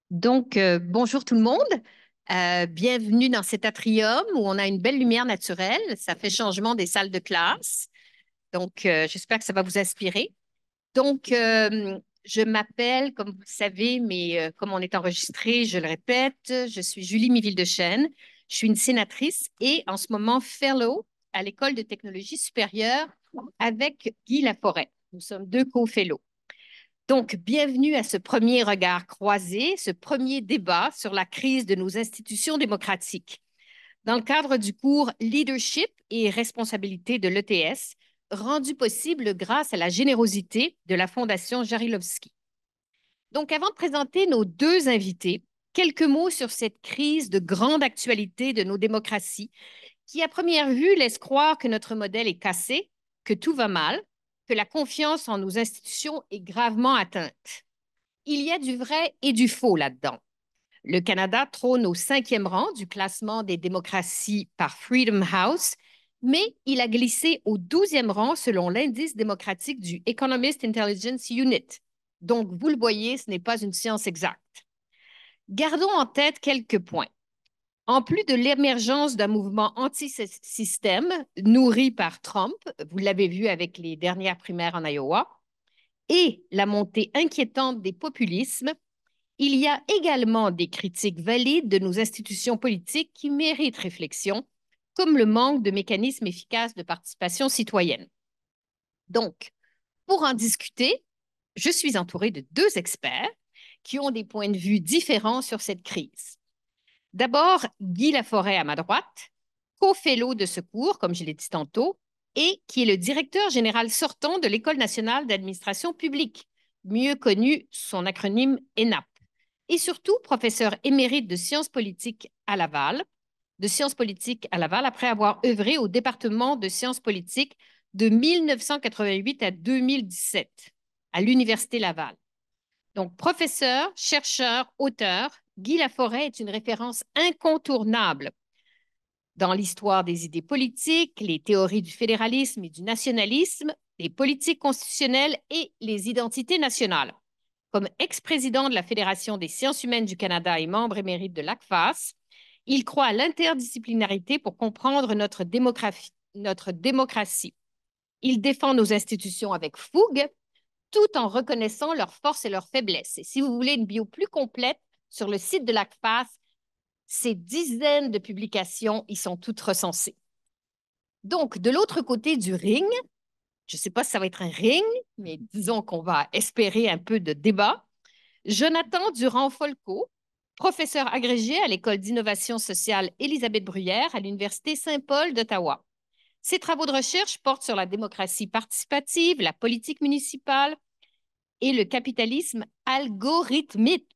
Bonjour tout le monde. Bienvenue dans cet atrium où on a une belle lumière naturelle. Ça fait changement des salles de classe. J'espère que ça va vous inspirer. Je m'appelle, comme vous le savez, mais comme on est enregistré, je le répète, je suis Julie Miville-Dechaine. Je suis une sénatrice et en ce moment fellow à l'École de technologie supérieure avec Guy Laforêt. Nous sommes deux co-fellows. Donc, bienvenue à ce premier regard croisé, ce premier débat sur la crise de nos institutions démocratiques. Dans le cadre du cours Leadership et responsabilité de l'ETS, rendu possible grâce à la générosité de la Fondation Jarilovski. Donc, avant de présenter nos deux invités, quelques mots sur cette crise de grande actualité de nos démocraties qui, à première vue, laisse croire que notre modèle est cassé, que tout va mal, que la confiance en nos institutions est gravement atteinte. Il y a du vrai et du faux là-dedans. Le Canada trône au 5e rang du classement des démocraties par Freedom House, mais il a glissé au 12e rang selon l'indice démocratique du Economist Intelligence Unit. Donc, vous le voyez, ce n'est pas une science exacte. Gardons en tête quelques points. En plus de l'émergence d'un mouvement anti-système nourri par Trump, vous l'avez vu avec les dernières primaires en Iowa, et la montée inquiétante des populismes, il y a également des critiques valides de nos institutions politiques qui méritent réflexion, comme le manque de mécanismes efficaces de participation citoyenne. Donc, pour en discuter, je suis entourée de deux experts qui ont des points de vue différents sur cette crise. D'abord, Guy Laforêt à ma droite, co-fellow de ce cours, comme je l'ai dit tantôt, et qui est le directeur général sortant de l'École nationale d'administration publique, mieux connu sous son acronyme ENAP, et surtout professeur émérite de sciences politiques à Laval, après avoir œuvré au département de sciences politiques de 1988 à 2017 à l'Université Laval. Donc, professeur, chercheur, auteur, Guy Laforêt est une référence incontournable dans l'histoire des idées politiques, les théories du fédéralisme et du nationalisme, les politiques constitutionnelles et les identités nationales. Comme ex-président de la Fédération des sciences humaines du Canada et membre émérite de l'ACFAS, il croit à l'interdisciplinarité pour comprendre notre démocratie. Il défend nos institutions avec fougue, tout en reconnaissant leurs forces et leurs faiblesses. Et si vous voulez une bio plus complète, sur le site de l'ACFAS, ces dizaines de publications y sont toutes recensées. Donc, de l'autre côté du ring, je ne sais pas si ça va être un ring, mais disons qu'on va espérer un peu de débat. Jonathan Durand-Folco, professeur agrégé à l'École d'innovation sociale Élisabeth Bruyère à l'Université Saint-Paul d'Ottawa. Ses travaux de recherche portent sur la démocratie participative, la politique municipale et le capitalisme algorithmique.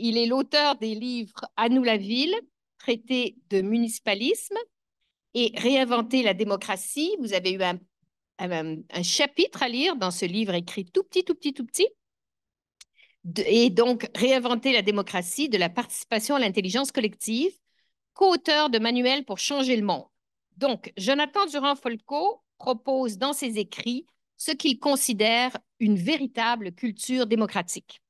Il est l'auteur des livres À nous la ville, traité de municipalisme et Réinventer la démocratie. Vous avez eu un chapitre à lire dans ce livre écrit tout petit, tout petit, tout petit. Et donc, Réinventer la démocratie, de la participation à l'intelligence collective, co-auteur de manuels pour changer le monde. Donc, Jonathan Durand-Folco propose dans ses écrits ce qu'il considère une véritable culture démocratique.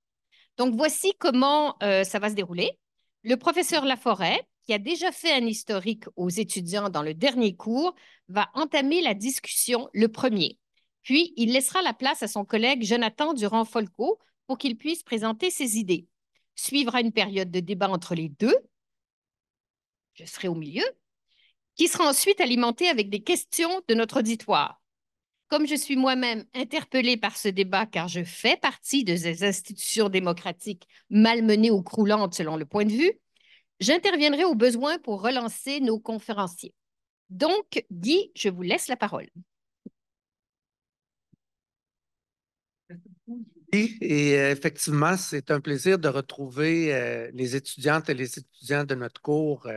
Donc, voici comment ça va se dérouler. Le professeur Laforêt, qui a déjà fait un historique aux étudiants dans le dernier cours, va entamer la discussion le premier. Puis, il laissera la place à son collègue Jonathan Durand-Folco pour qu'il puisse présenter ses idées. Suivra une période de débat entre les deux. Je serai au milieu, qui sera ensuite alimentée avec des questions de notre auditoire. Comme je suis moi-même interpellée par ce débat, car je fais partie de ces institutions démocratiques malmenées ou croulantes selon le point de vue, j'interviendrai au besoin pour relancer nos conférenciers. Donc, Guy, je vous laisse la parole. Oui, et effectivement, c'est un plaisir de retrouver les étudiantes et les étudiants de notre cours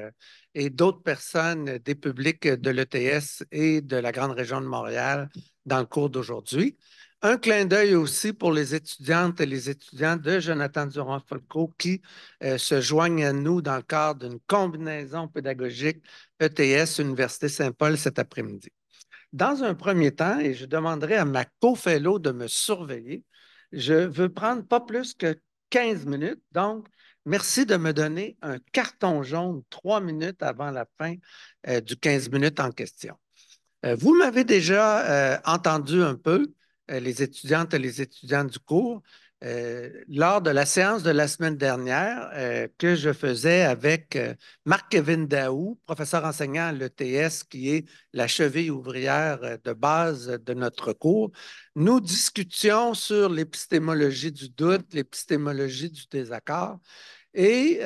et d'autres personnes des publics de l'ETS et de la grande région de Montréal dans le cours d'aujourd'hui. Un clin d'œil aussi pour les étudiantes et les étudiants de Jonathan Durand-Folco qui se joignent à nous dans le cadre d'une combinaison pédagogique ETS Université Saint-Paul cet après-midi. Dans un premier temps, et je demanderai à ma co-fellow de me surveiller, je veux prendre pas plus que 15 minutes. Donc, merci de me donner un carton jaune 3 minutes avant la fin du 15 minutes en question. Vous m'avez déjà entendu un peu, les étudiantes et les étudiants du cours, lors de la séance de la semaine dernière que je faisais avec Marc-Kévin Daou, professeur enseignant à l'ETS, qui est la cheville ouvrière de base de notre cours. Nous discutions sur l'épistémologie du doute, l'épistémologie du désaccord, et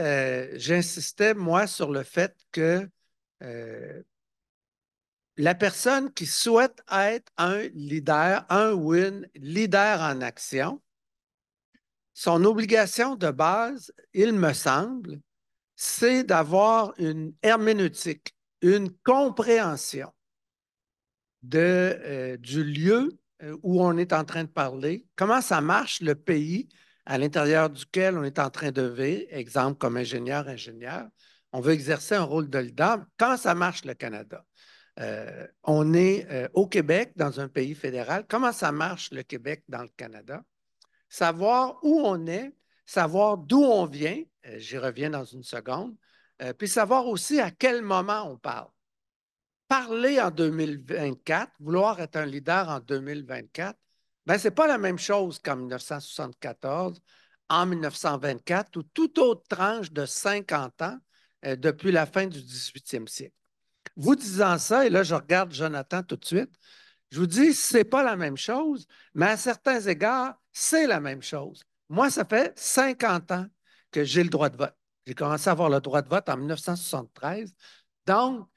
j'insistais, moi, sur le fait que la personne qui souhaite être un leader, un win, leader en action, son obligation de base, il me semble, c'est d'avoir une herméneutique, une compréhension du lieu où on est en train de parler, comment ça marche le pays à l'intérieur duquel on est en train de vivre, exemple comme ingénieur, on veut exercer un rôle de leader, comment ça marche le Canada? On est au Québec, dans un pays fédéral. Comment ça marche le Québec dans le Canada? Savoir où on est, savoir d'où on vient, j'y reviens dans une seconde, puis savoir aussi à quel moment on parle. Parler en 2024, vouloir être un leader en 2024, ben, ce n'est pas la même chose qu'en 1974, en 1924 ou toute autre tranche de 50 ans depuis la fin du 18e siècle. Vous disant ça, et là, je regarde Jonathan tout de suite, je vous dis, ce n'est pas la même chose, mais à certains égards, c'est la même chose. Moi, ça fait 50 ans que j'ai le droit de vote. J'ai commencé à avoir le droit de vote en 1973. Donc,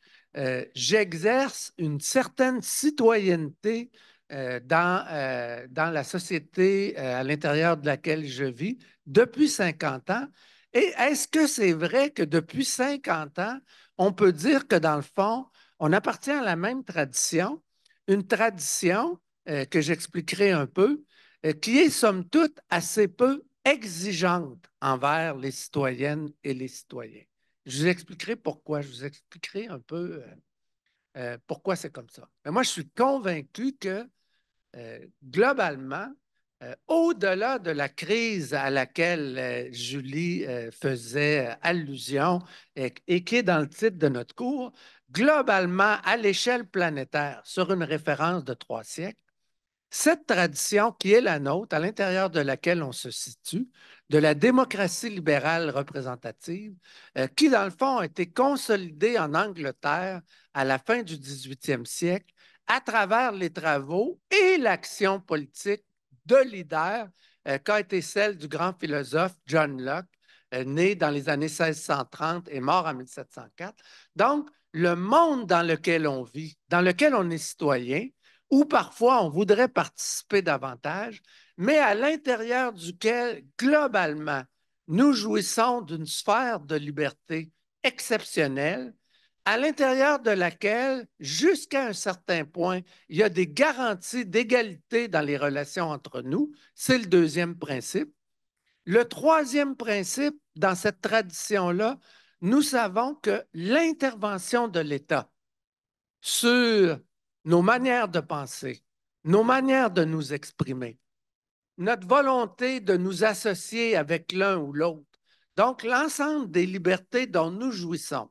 j'exerce une certaine citoyenneté dans la société à l'intérieur de laquelle je vis depuis 50 ans. Et est-ce que c'est vrai que depuis 50 ans, on peut dire que dans le fond, on appartient à la même tradition, une tradition que j'expliquerai un peu, qui est somme toute assez peu exigeante envers les citoyennes et les citoyens. Je vous expliquerai pourquoi, je vous expliquerai un peu pourquoi c'est comme ça. Mais moi, je suis convaincu que globalement, au-delà de la crise à laquelle Julie faisait allusion et qui est dans le titre de notre cours, globalement, à l'échelle planétaire, sur une référence de 3 siècles, cette tradition qui est la nôtre, à l'intérieur de laquelle on se situe, de la démocratie libérale représentative, qui, dans le fond, a été consolidée en Angleterre à la fin du 18e siècle à travers les travaux et l'action politique de leader qu'a été celle du grand philosophe John Locke, né dans les années 1630 et mort en 1704. Donc, le monde dans lequel on vit, dans lequel on est citoyen, où parfois on voudrait participer davantage, mais à l'intérieur duquel, globalement, nous jouissons d'une sphère de liberté exceptionnelle, à l'intérieur de laquelle, jusqu'à un certain point, il y a des garanties d'égalité dans les relations entre nous. C'est le deuxième principe. Le troisième principe, dans cette tradition-là, nous savons que l'intervention de l'État sur nos manières de penser, nos manières de nous exprimer, notre volonté de nous associer avec l'un ou l'autre. Donc, l'ensemble des libertés dont nous jouissons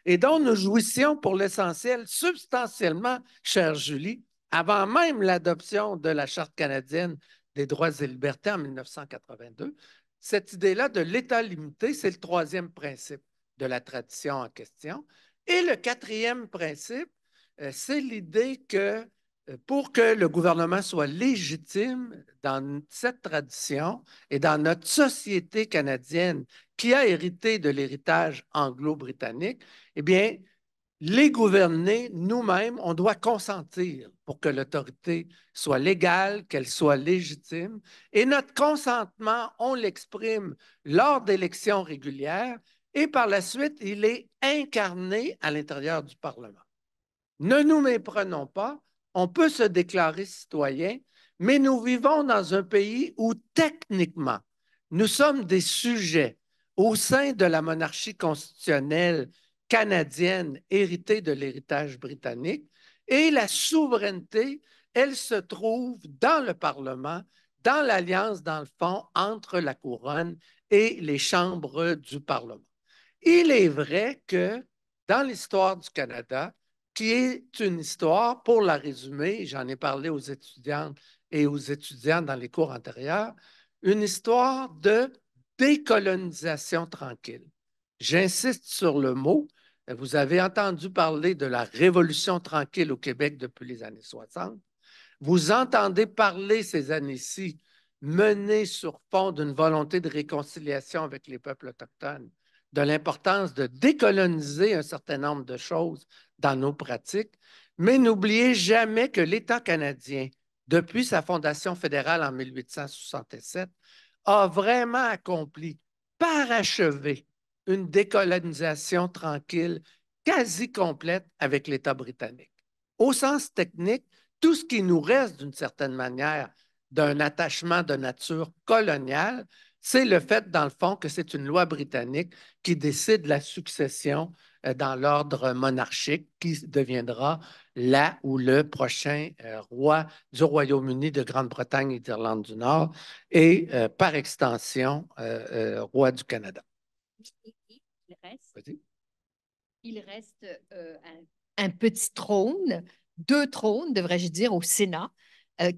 et dont nous jouissions pour l'essentiel substantiellement, chère Julie, avant même l'adoption de la Charte canadienne des droits et libertés en 1982, cette idée-là de l'État limité, c'est le troisième principe de la tradition en question. Et le quatrième principe, c'est l'idée que pour que le gouvernement soit légitime dans cette tradition et dans notre société canadienne qui a hérité de l'héritage anglo-britannique, eh bien, les gouvernés, nous-mêmes, on doit consentir pour que l'autorité soit légale, qu'elle soit légitime. Et notre consentement, on l'exprime lors d'élections régulières et par la suite, il est incarné à l'intérieur du Parlement. Ne nous méprenons pas, on peut se déclarer citoyen, mais nous vivons dans un pays où techniquement, nous sommes des sujets au sein de la monarchie constitutionnelle canadienne héritée de l'héritage britannique et la souveraineté, elle se trouve dans le Parlement dans l'alliance, dans le fond, entre la couronne et les chambres du Parlement. Il est vrai que dans l'histoire du Canada, qui est une histoire, pour la résumer, j'en ai parlé aux étudiantes et aux étudiants dans les cours antérieurs, une histoire de décolonisation tranquille. J'insiste sur le mot. Vous avez entendu parler de la Révolution tranquille au Québec depuis les années 60. Vous entendez parler ces années-ci menées sur fond d'une volonté de réconciliation avec les peuples autochtones, de l'importance de décoloniser un certain nombre de choses dans nos pratiques, mais n'oubliez jamais que l'État canadien, depuis sa fondation fédérale en 1867, a vraiment accompli, parachevé, une décolonisation tranquille, quasi complète avec l'État britannique. Au sens technique, tout ce qui nous reste d'une certaine manière d'un attachement de nature coloniale, c'est le fait, dans le fond, que c'est une loi britannique qui décide la succession dans l'ordre monarchique qui deviendra la ou le prochain roi du Royaume-Uni de Grande-Bretagne et d'Irlande du Nord et, par extension, roi du Canada. Il reste un petit trône, deux trônes, devrais-je dire, au Sénat,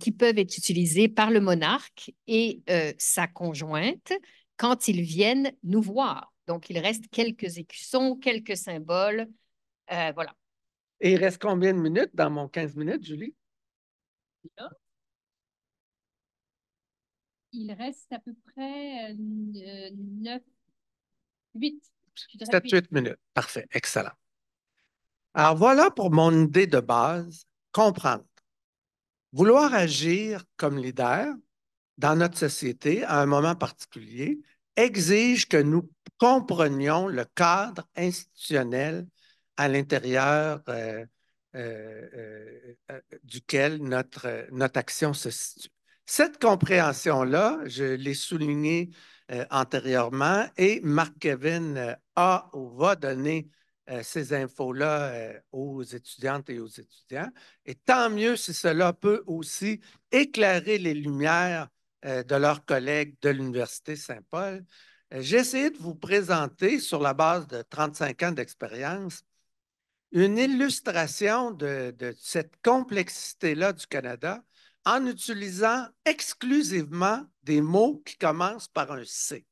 qui peuvent être utilisés par le monarque et sa conjointe quand ils viennent nous voir. Donc, il reste quelques écussons, quelques symboles. Voilà. Et il reste combien de minutes dans mon 15 minutes, Julie? Là, il reste à peu près 9, 8. 7-8 minutes. Parfait. Excellent. Alors voilà pour mon idée de base, comprendre. Vouloir agir comme leader dans notre société à un moment particulier exige que nous comprenions le cadre institutionnel à l'intérieur duquel notre action se situe. Cette compréhension-là, je l'ai souligné antérieurement et Marc Kevin a ou va donner ces infos-là aux étudiantes et aux étudiants. Et tant mieux si cela peut aussi éclairer les lumières de leurs collègues de l'Université Saint-Paul. J'ai essayé de vous présenter, sur la base de 35 ans d'expérience, une illustration de cette complexité-là du Canada en utilisant exclusivement des mots qui commencent par un C.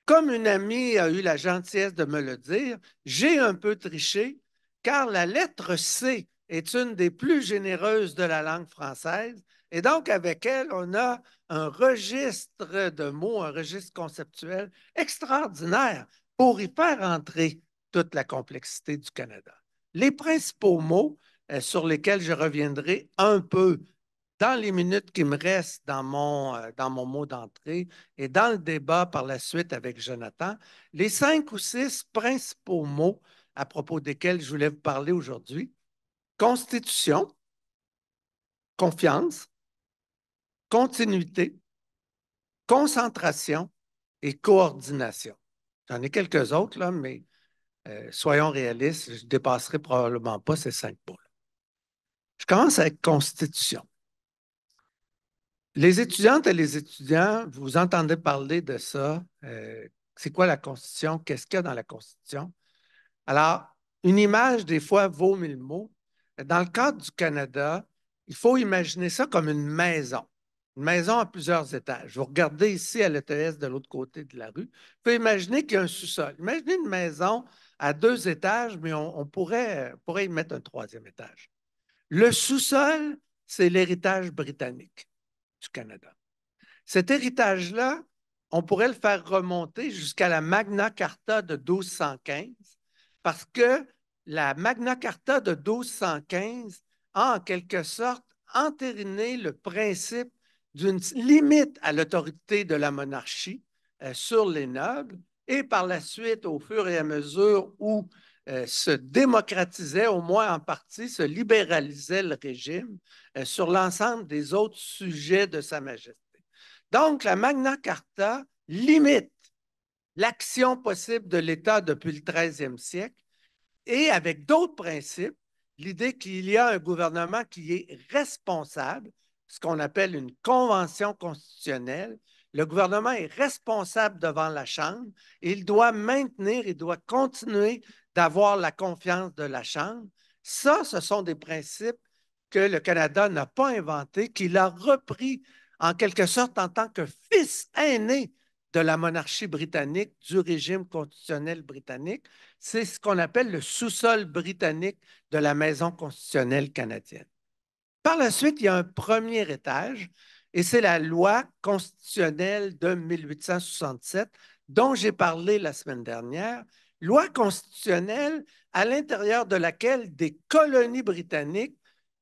Comme une amie a eu la gentillesse de me le dire, j'ai un peu triché car la lettre C est une des plus généreuses de la langue française et donc avec elle, on a un registre de mots, un registre conceptuel extraordinaire pour y faire entrer toute la complexité du Canada. Les principaux mots sur lesquels je reviendrai un peu dans les minutes qui me restent dans mon mot d'entrée et dans le débat par la suite avec Jonathan, les 5 ou 6 principaux mots à propos desquels je voulais vous parler aujourd'hui: constitution, confiance, continuité, concentration et coordination. J'en ai quelques autres, là, mais soyons réalistes, je ne dépasserai probablement pas ces 5 mots-là. Je commence avec constitution. Les étudiantes et les étudiants, vous entendez parler de ça. C'est quoi la Constitution? Qu'est-ce qu'il y a dans la Constitution? Alors, une image, des fois, vaut 1000 mots. Dans le cadre du Canada, il faut imaginer ça comme une maison. Une maison à plusieurs étages. Vous regardez ici à l'ETS de l'autre côté de la rue. Il faut imaginer qu'il y a un sous-sol. Imaginez une maison à 2 étages, mais on pourrait y mettre un 3e étage. Le sous-sol, c'est l'héritage britannique du Canada. Cet héritage-là, on pourrait le faire remonter jusqu'à la Magna Carta de 1215, parce que la Magna Carta de 1215 a en quelque sorte entériné le principe d'une limite à l'autorité de la monarchie sur les nobles, et par la suite, au fur et à mesure où se démocratisait, au moins en partie, se libéralisait le régime sur l'ensemble des autres sujets de Sa Majesté. Donc, la Magna Carta limite l'action possible de l'État depuis le 13e siècle et avec d'autres principes, l'idée qu'il y a un gouvernement qui est responsable, ce qu'on appelle une convention constitutionnelle. Le gouvernement est responsable devant la Chambre. Il doit maintenir, il doit continuer d'avoir la confiance de la Chambre. Ça, ce sont des principes que le Canada n'a pas inventés, qu'il a repris en quelque sorte en tant que fils aîné de la monarchie britannique, du régime constitutionnel britannique. C'est ce qu'on appelle le sous-sol britannique de la Maison constitutionnelle canadienne. Par la suite, il y a un premier étage, et c'est la loi constitutionnelle de 1867 dont j'ai parlé la semaine dernière, loi constitutionnelle à l'intérieur de laquelle des colonies britanniques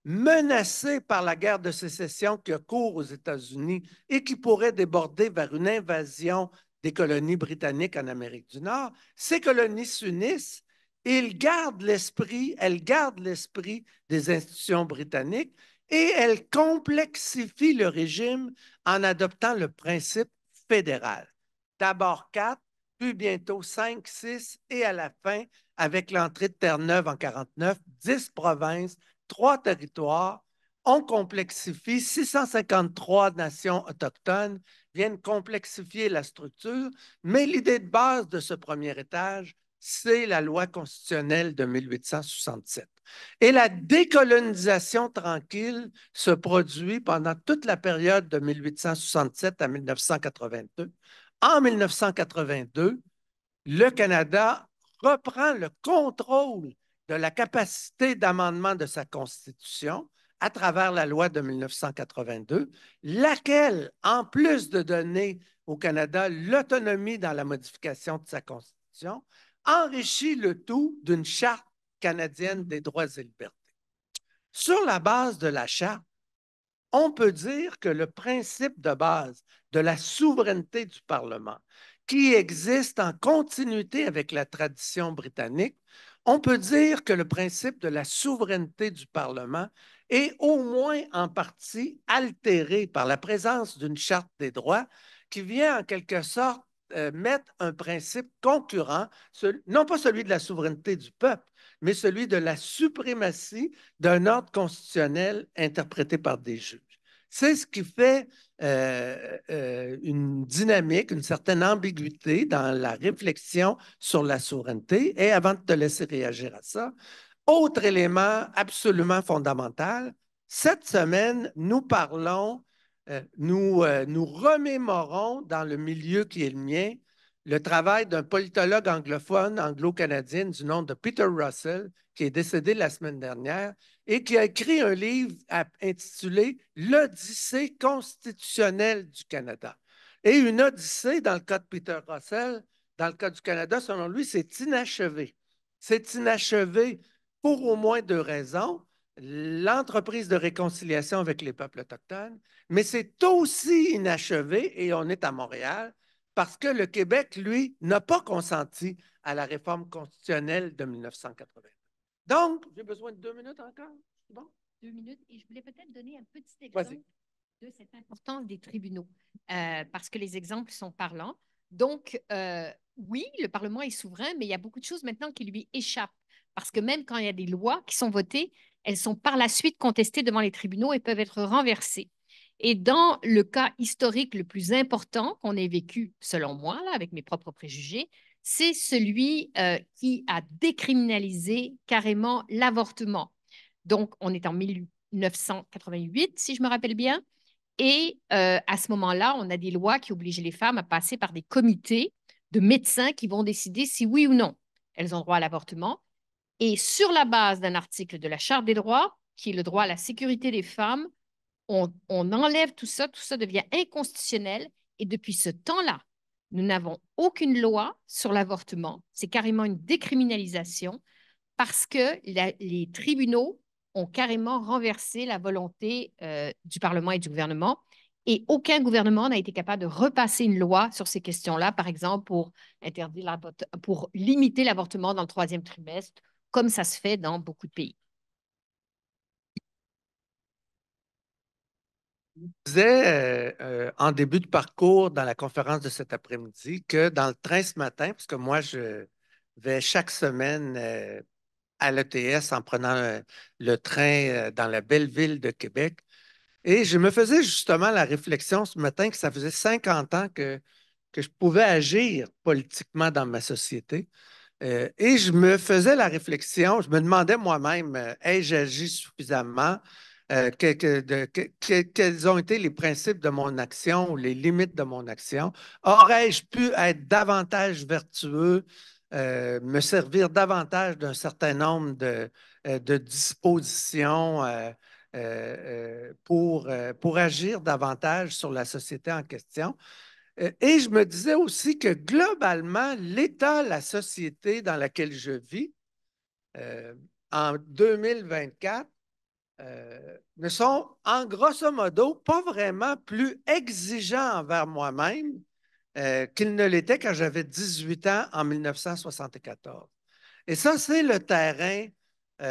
menacées par la guerre de sécession qui court aux États-Unis et qui pourrait déborder vers une invasion des colonies britanniques en Amérique du Nord, ces colonies s'unissent et elles gardent l'esprit des institutions britanniques et elles complexifient le régime en adoptant le principe fédéral. D'abord 4, puis bientôt 5, 6 et à la fin, avec l'entrée de Terre-Neuve en 49, 10 provinces, 3 territoires. On complexifie, 653 nations autochtones viennent complexifier la structure, mais l'idée de base de ce premier étage, c'est la loi constitutionnelle de 1867. Et la décolonisation tranquille se produit pendant toute la période de 1867 à 1982. En 1982, le Canada reprend le contrôle de la capacité d'amendement de sa Constitution à travers la loi de 1982, laquelle, en plus de donner au Canada l'autonomie dans la modification de sa Constitution, enrichit le tout d'une charte canadienne des droits et libertés. Sur la base de la charte, on peut dire que le principe de base de la souveraineté du Parlement, qui existe en continuité avec la tradition britannique, on peut dire que le principe de la souveraineté du Parlement est au moins en partie altéré par la présence d'une charte des droits qui vient en quelque sorte mettre un principe concurrent, non pas celui de la souveraineté du peuple, mais celui de la suprématie d'un ordre constitutionnel interprété par des juges. C'est ce qui fait une dynamique, une certaine ambiguïté dans la réflexion sur la souveraineté. Et avant de te laisser réagir à ça, autre élément absolument fondamental, cette semaine, nous parlons, nous remémorons dans le milieu qui est le mien, le travail d'un politologue anglophone, anglo-canadien du nom de Peter Russell, qui est décédé la semaine dernière et qui a écrit un livre intitulé L'Odyssée constitutionnelle du Canada. Et une odyssée, dans le cas de Peter Russell, dans le cas du Canada, selon lui, c'est inachevé. C'est inachevé pour au moins deux raisons. L'entreprise de réconciliation avec les peuples autochtones, mais c'est aussi inachevé, et on est à Montréal, parce que le Québec, lui, n'a pas consenti à la réforme constitutionnelle de 1980. Donc, j'ai besoin de 2 minutes encore. Bon? 2 minutes. Et je voulais peut-être donner un petit exemple de cette importance des tribunaux, parce que les exemples sont parlants. Donc, oui, le Parlement est souverain, mais il y a beaucoup de choses maintenant qui lui échappent. Parce que même quand il y a des lois qui sont votées, elles sont par la suite contestées devant les tribunaux et peuvent être renversées. Et dans le cas historique le plus important qu'on ait vécu, selon moi, là, avec mes propres préjugés, c'est celui qui a décriminalisé carrément l'avortement. Donc, on est en 1988, si je me rappelle bien. Et à ce moment-là, on a des lois qui obligent les femmes à passer par des comités de médecins qui vont décider si oui ou non elles ont droit à l'avortement. Et sur la base d'un article de la Charte des droits, qui est le droit à la sécurité des femmes, on enlève tout ça devient inconstitutionnel. Et depuis ce temps-là, nous n'avons aucune loi sur l'avortement. C'est carrément une décriminalisation parce que les tribunaux ont carrément renversé la volonté du Parlement et du gouvernement. Et aucun gouvernement n'a été capable de repasser une loi sur ces questions-là, par exemple pour limiter l'avortement dans le troisième trimestre, comme ça se fait dans beaucoup de pays. Je disais en début de parcours dans la conférence de cet après-midi que dans le train ce matin, parce que moi, je vais chaque semaine à l'ETS en prenant le train dans la belle ville de Québec. Et je me faisais justement la réflexion ce matin que ça faisait 50 ans que je pouvais agir politiquement dans ma société. Et je me faisais la réflexion, je me demandais moi-même, ai-je agi suffisamment? Quels ont été les principes de mon action ou les limites de mon action? Aurais-je pu être davantage vertueux, me servir davantage d'un certain nombre de dispositions pour agir davantage sur la société en question? Et je me disais aussi que globalement, l'État, la société dans laquelle je vis, euh, en 2024, ne sont en grosso modo pas vraiment plus exigeants envers moi-même qu'ils ne l'étaient quand j'avais 18 ans en 1974. Et ça, c'est le terrain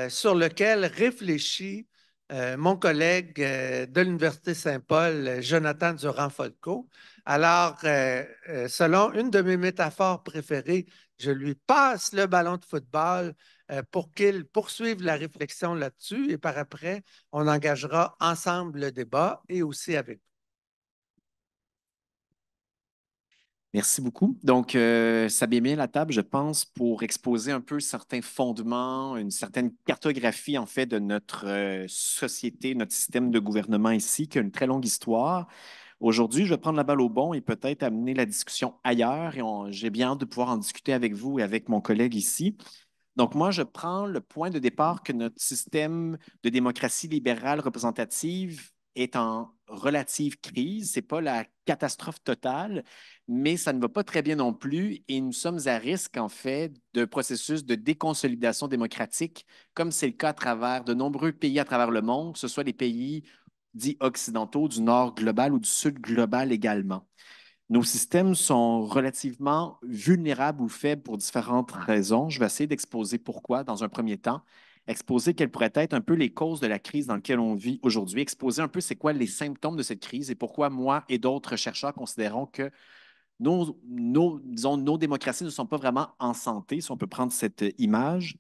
sur lequel réfléchit mon collègue de l'Université Saint-Paul, Jonathan Durand-Folco. Alors, selon une de mes métaphores préférées, je lui passe le ballon de football pour qu'il poursuive la réflexion là-dessus et par après, on engagera ensemble le débat et aussi avec vous. Merci beaucoup. Donc, ça met bien la table, je pense, pour exposer un peu certains fondements, une certaine cartographie, en fait, de notre société, notre système de gouvernement ici, qui a une très longue histoire. Aujourd'hui, je vais prendre la balle au bon et peut-être amener la discussion ailleurs. Et j'ai bien hâte de pouvoir en discuter avec vous et avec mon collègue ici. Donc, moi, je prends le point de départ que notre système de démocratie libérale représentative est en relative crise. Ce n'est pas la catastrophe totale, mais ça ne va pas très bien non plus. Et nous sommes à risque, en fait, de processus de déconsolidation démocratique, comme c'est le cas à travers de nombreux pays à travers le monde, que ce soit les pays dits occidentaux, du Nord global ou du Sud global également. Nos systèmes sont relativement vulnérables ou faibles pour différentes raisons. Je vais essayer d'exposer pourquoi dans un premier temps, exposer quelles pourraient être un peu les causes de la crise dans laquelle on vit aujourd'hui, exposer un peu c'est quoi les symptômes de cette crise et pourquoi moi et d'autres chercheurs considérons que disons, nos démocraties ne sont pas vraiment en santé, si on peut prendre cette image.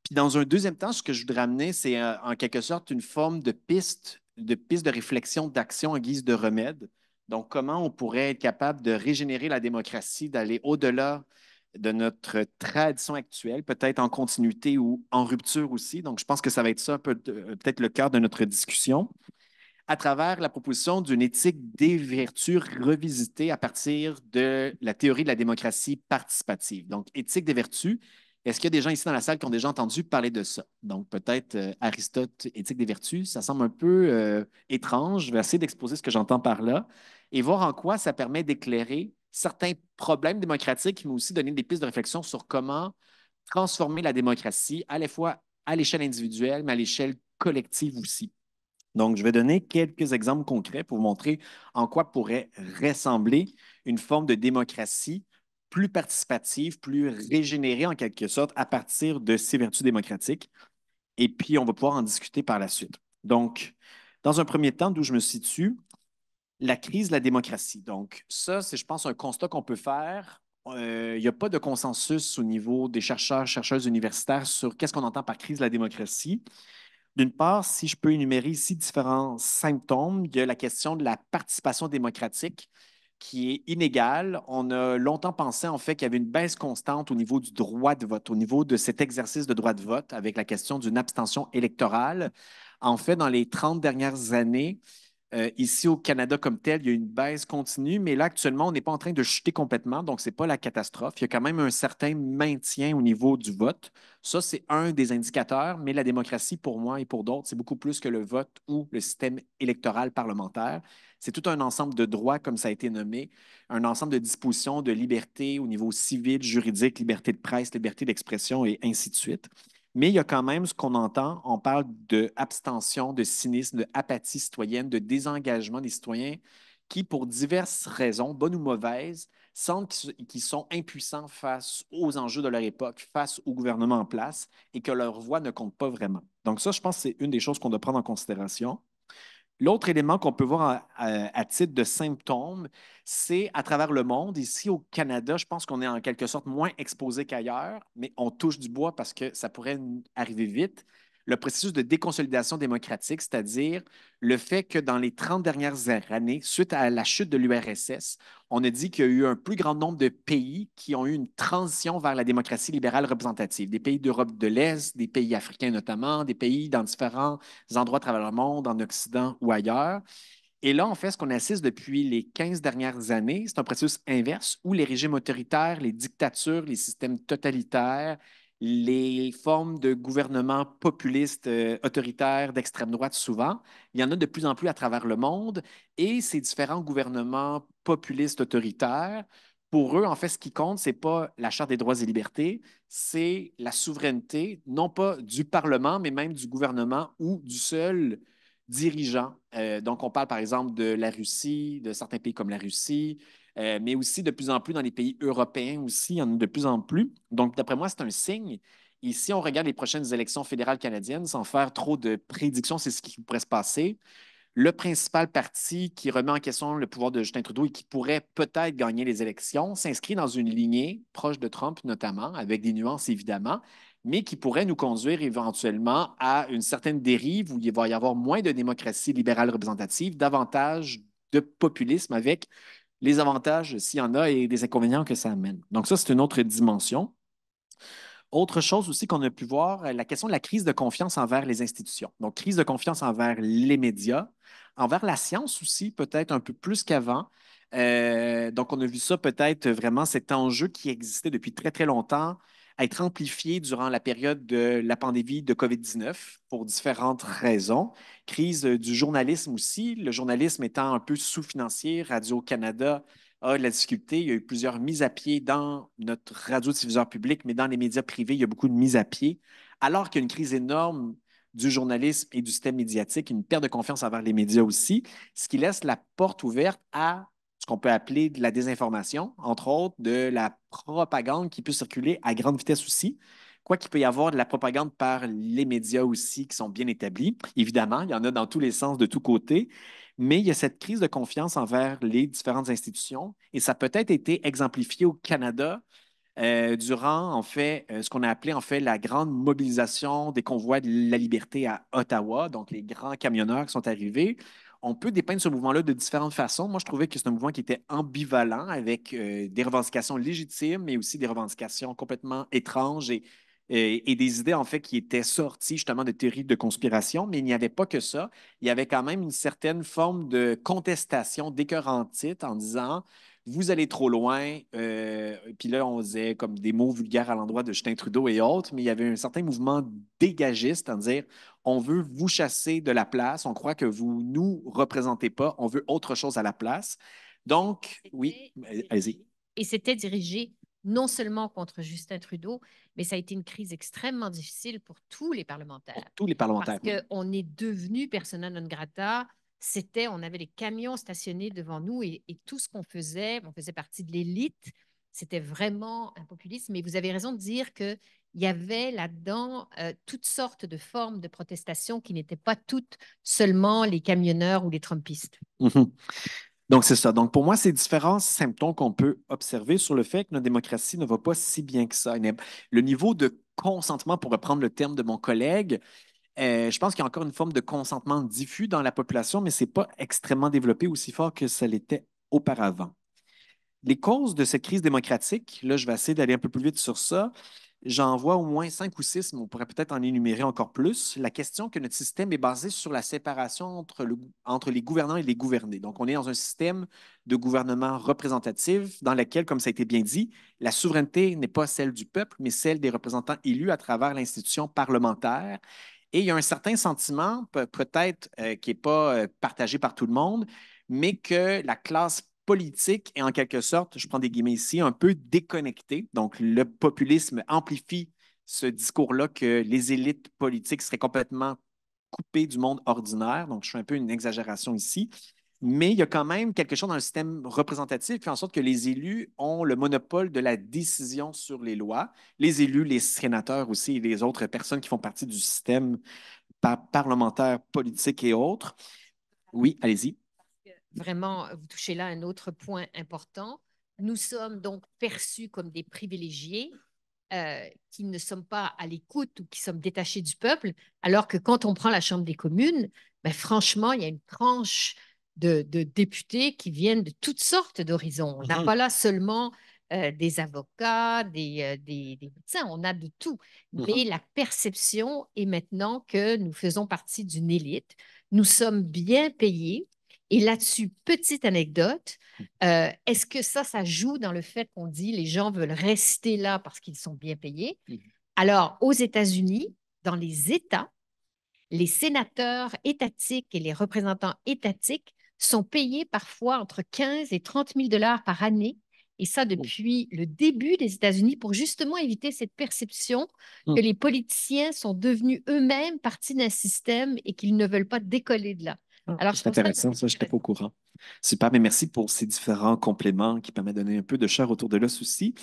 Puis dans un deuxième temps, ce que je voudrais amener, c'est en quelque sorte une forme de piste de réflexion, d'action en guise de remède. Donc, comment on pourrait être capable de régénérer la démocratie, d'aller au-delà de notre tradition actuelle, peut-être en continuité ou en rupture aussi. Donc, je pense que ça va être ça peut-être le cœur de notre discussion à travers la proposition d'une éthique des vertus revisitée à partir de la théorie de la démocratie participative. Donc, éthique des vertus, est-ce qu'il y a des gens ici dans la salle qui ont déjà entendu parler de ça? Donc, peut-être Aristote, éthique des vertus, ça semble un peu étrange. Je vais essayer d'exposer ce que j'entends par là et voir en quoi ça permet d'éclairer certains problèmes démocratiques, mais aussi donner des pistes de réflexion sur comment transformer la démocratie à la fois à l'échelle individuelle, mais à l'échelle collective aussi. Donc, je vais donner quelques exemples concrets pour vous montrer en quoi pourrait ressembler une forme de démocratie plus participative, plus régénérée en quelque sorte à partir de ces vertus démocratiques. Et puis, on va pouvoir en discuter par la suite. Donc, dans un premier temps, d'où je me situe, la crise de la démocratie. Donc, ça, c'est, je pense, un constat qu'on peut faire. Il n'y a pas de consensus au niveau des chercheurs, chercheuses universitaires sur qu'est-ce qu'on entend par crise de la démocratie. D'une part, si je peux énumérer ici différents symptômes, il y a la question de la participation démocratique qui est inégale. On a longtemps pensé en fait qu'il y avait une baisse constante au niveau du droit de vote, au niveau de cet exercice de droit de vote avec la question d'une abstention électorale. En fait, dans les 30 dernières années, ici au Canada comme tel, il y a une baisse continue, mais là, actuellement, on n'est pas en train de chuter complètement, donc ce n'est pas la catastrophe. Il y a quand même un certain maintien au niveau du vote. Ça, c'est un des indicateurs, mais la démocratie, pour moi et pour d'autres, c'est beaucoup plus que le vote ou le système électoral parlementaire. C'est tout un ensemble de droits, comme ça a été nommé, un ensemble de dispositions de liberté au niveau civil, juridique, liberté de presse, liberté d'expression et ainsi de suite. Mais il y a quand même ce qu'on entend, on parle d'abstention, de cynisme, d'apathie citoyenne, de désengagement des citoyens qui, pour diverses raisons, bonnes ou mauvaises, sentent qu'ils sont impuissants face aux enjeux de leur époque, face au gouvernement en place et que leur voix ne compte pas vraiment. Donc ça, je pense que c'est une des choses qu'on doit prendre en considération. L'autre élément qu'on peut voir à titre de symptôme, c'est à travers le monde. Ici, au Canada, je pense qu'on est en quelque sorte moins exposé qu'ailleurs, mais on touche du bois parce que ça pourrait arriver vite. le processus de déconsolidation démocratique, c'est-à-dire le fait que dans les 30 dernières années, suite à la chute de l'URSS, on a dit qu'il y a eu un plus grand nombre de pays qui ont eu une transition vers la démocratie libérale représentative. Des pays d'Europe de l'Est, des pays africains notamment, des pays dans différents endroits à travers le monde, en Occident ou ailleurs. Et là, en fait, ce qu'on assiste depuis les 15 dernières années, c'est un processus inverse où les régimes autoritaires, les dictatures, les systèmes totalitaires, les formes de gouvernement populistes, autoritaires, d'extrême droite souvent, il y en a de plus en plus à travers le monde. Et ces différents gouvernements populistes autoritaires, pour eux, en fait, ce qui compte, ce n'est pas la Charte des droits et libertés, c'est la souveraineté, non pas du Parlement, mais même du gouvernement ou du seul dirigeants. Donc, on parle par exemple de la Russie, de certains pays comme la Russie, mais aussi de plus en plus dans les pays européens aussi, il y en a de plus en plus. Donc, d'après moi, c'est un signe. Et si on regarde les prochaines élections fédérales canadiennes, sans faire trop de prédictions, c'est ce qui pourrait se passer. Le principal parti qui remet en question le pouvoir de Justin Trudeau et qui pourrait peut-être gagner les élections s'inscrit dans une lignée proche de Trump notamment, avec des nuances évidemment, mais qui pourrait nous conduire éventuellement à une certaine dérive où il va y avoir moins de démocratie libérale représentative, davantage de populisme avec les avantages, s'il y en a, et des inconvénients que ça amène. Donc ça, c'est une autre dimension. Autre chose aussi qu'on a pu voir, la question de la crise de confiance envers les institutions. Donc, crise de confiance envers les médias, envers la science aussi, peut-être un peu plus qu'avant. Donc, on a vu ça peut-être vraiment cet enjeu qui existait depuis très, très longtemps, être amplifié durant la période de la pandémie de COVID-19 pour différentes raisons. Crise du journalisme aussi, le journalisme étant un peu sous-financier. Radio-Canada a de la difficulté. Il y a eu plusieurs mises à pied dans notre radiodiffuseur public, mais dans les médias privés, il y a beaucoup de mises à pied. Alors qu'il y a une crise énorme du journalisme et du système médiatique, une perte de confiance envers les médias aussi, ce qui laisse la porte ouverte à ce qu'on peut appeler de la désinformation, entre autres de la propagande qui peut circuler à grande vitesse aussi. Quoi qu'il peut y avoir de la propagande par les médias aussi qui sont bien établis. Évidemment, il y en a dans tous les sens, de tous côtés. Mais il y a cette crise de confiance envers les différentes institutions et ça a peut-être été exemplifié au Canada durant, en fait, ce qu'on a appelé, en fait, la grande mobilisation des convois de la liberté à Ottawa, donc les grands camionneurs qui sont arrivés. On peut dépeindre ce mouvement-là de différentes façons. Moi, je trouvais que c'est un mouvement qui était ambivalent avec des revendications légitimes, mais aussi des revendications complètement étranges et des idées, en fait, qui étaient sorties justement de théories de conspiration, mais il n'y avait pas que ça. Il y avait quand même une certaine forme de contestation d'écœurantite en disant vous allez trop loin. Puis là, on disait comme des mots vulgaires à l'endroit de Justin Trudeau et autres, mais il y avait un certain mouvement dégagiste en dire on veut vous chasser de la place, on croit que vous ne nous représentez pas, on veut autre chose à la place. Donc, oui, allez-y. Et c'était dirigé non seulement contre Justin Trudeau, mais ça a été une crise extrêmement difficile pour tous les parlementaires. Pour tous les parlementaires. Parce qu'on est devenu persona non grata. On avait les camions stationnés devant nous et tout ce qu'on faisait, on faisait partie de l'élite. C'était vraiment un populisme. Mais vous avez raison de dire qu'il y avait là-dedans toutes sortes de formes de protestation qui n'étaient pas toutes seulement les camionneurs ou les Trumpistes. Mm-hmm. Donc, c'est ça. Donc, pour moi, c'est différents symptômes qu'on peut observer sur le fait que notre démocratie ne va pas si bien que ça. Le niveau de consentement, pour reprendre le terme de mon collègue, je pense qu'il y a encore une forme de consentement diffus dans la population, mais ce n'est pas extrêmement développé aussi fort que ça l'était auparavant. Les causes de cette crise démocratique, là, je vais essayer d'aller un peu plus vite sur ça. J'en vois au moins 5 ou 6, mais on pourrait peut-être en énumérer encore plus. La question que notre système est basé sur la séparation entre les gouvernants et les gouvernés. Donc, on est dans un système de gouvernement représentatif dans lequel, comme ça a été bien dit, la souveraineté n'est pas celle du peuple, mais celle des représentants élus à travers l'institution parlementaire. Et il y a un certain sentiment, peut-être qui n'est pas partagé par tout le monde, mais que la classe politique est en quelque sorte, je prends des guillemets ici, un peu déconnectée. Donc, le populisme amplifie ce discours-là que les élites politiques seraient complètement coupées du monde ordinaire. Donc, je fais un peu une exagération ici. Mais il y a quand même quelque chose dans le système représentatif qui fait en sorte que les élus ont le monopole de la décision sur les lois. Les élus, les sénateurs aussi et les autres personnes qui font partie du système parlementaire, politique et autres. Oui, allez-y. Vraiment, vous touchez là un autre point important. Nous sommes donc perçus comme des privilégiés qui ne sommes pas à l'écoute ou qui sommes détachés du peuple, alors que quand on prend la Chambre des communes, ben, franchement, il y a une tranche de députés qui viennent de toutes sortes d'horizons. On n'a pas là seulement des avocats, des médecins, on a de tout. Mais la perception est maintenant que nous faisons partie d'une élite, nous sommes bien payés. Et là-dessus, petite anecdote, est-ce que ça joue dans le fait qu'on dit les gens veulent rester là parce qu'ils sont bien payés? Alors, aux États-Unis, dans les États, les sénateurs étatiques et les représentants étatiques sont payés parfois entre 15 et 30 000 dollars par année, et ça depuis le début des États-Unis, pour justement éviter cette perception que les politiciens sont devenus eux-mêmes partie d'un système et qu'ils ne veulent pas décoller de là. Alors, c'est intéressant, ça, je n'étais pas au courant. Super, mais merci pour ces différents compléments qui permettent de donner un peu de chair autour de l'os aussi.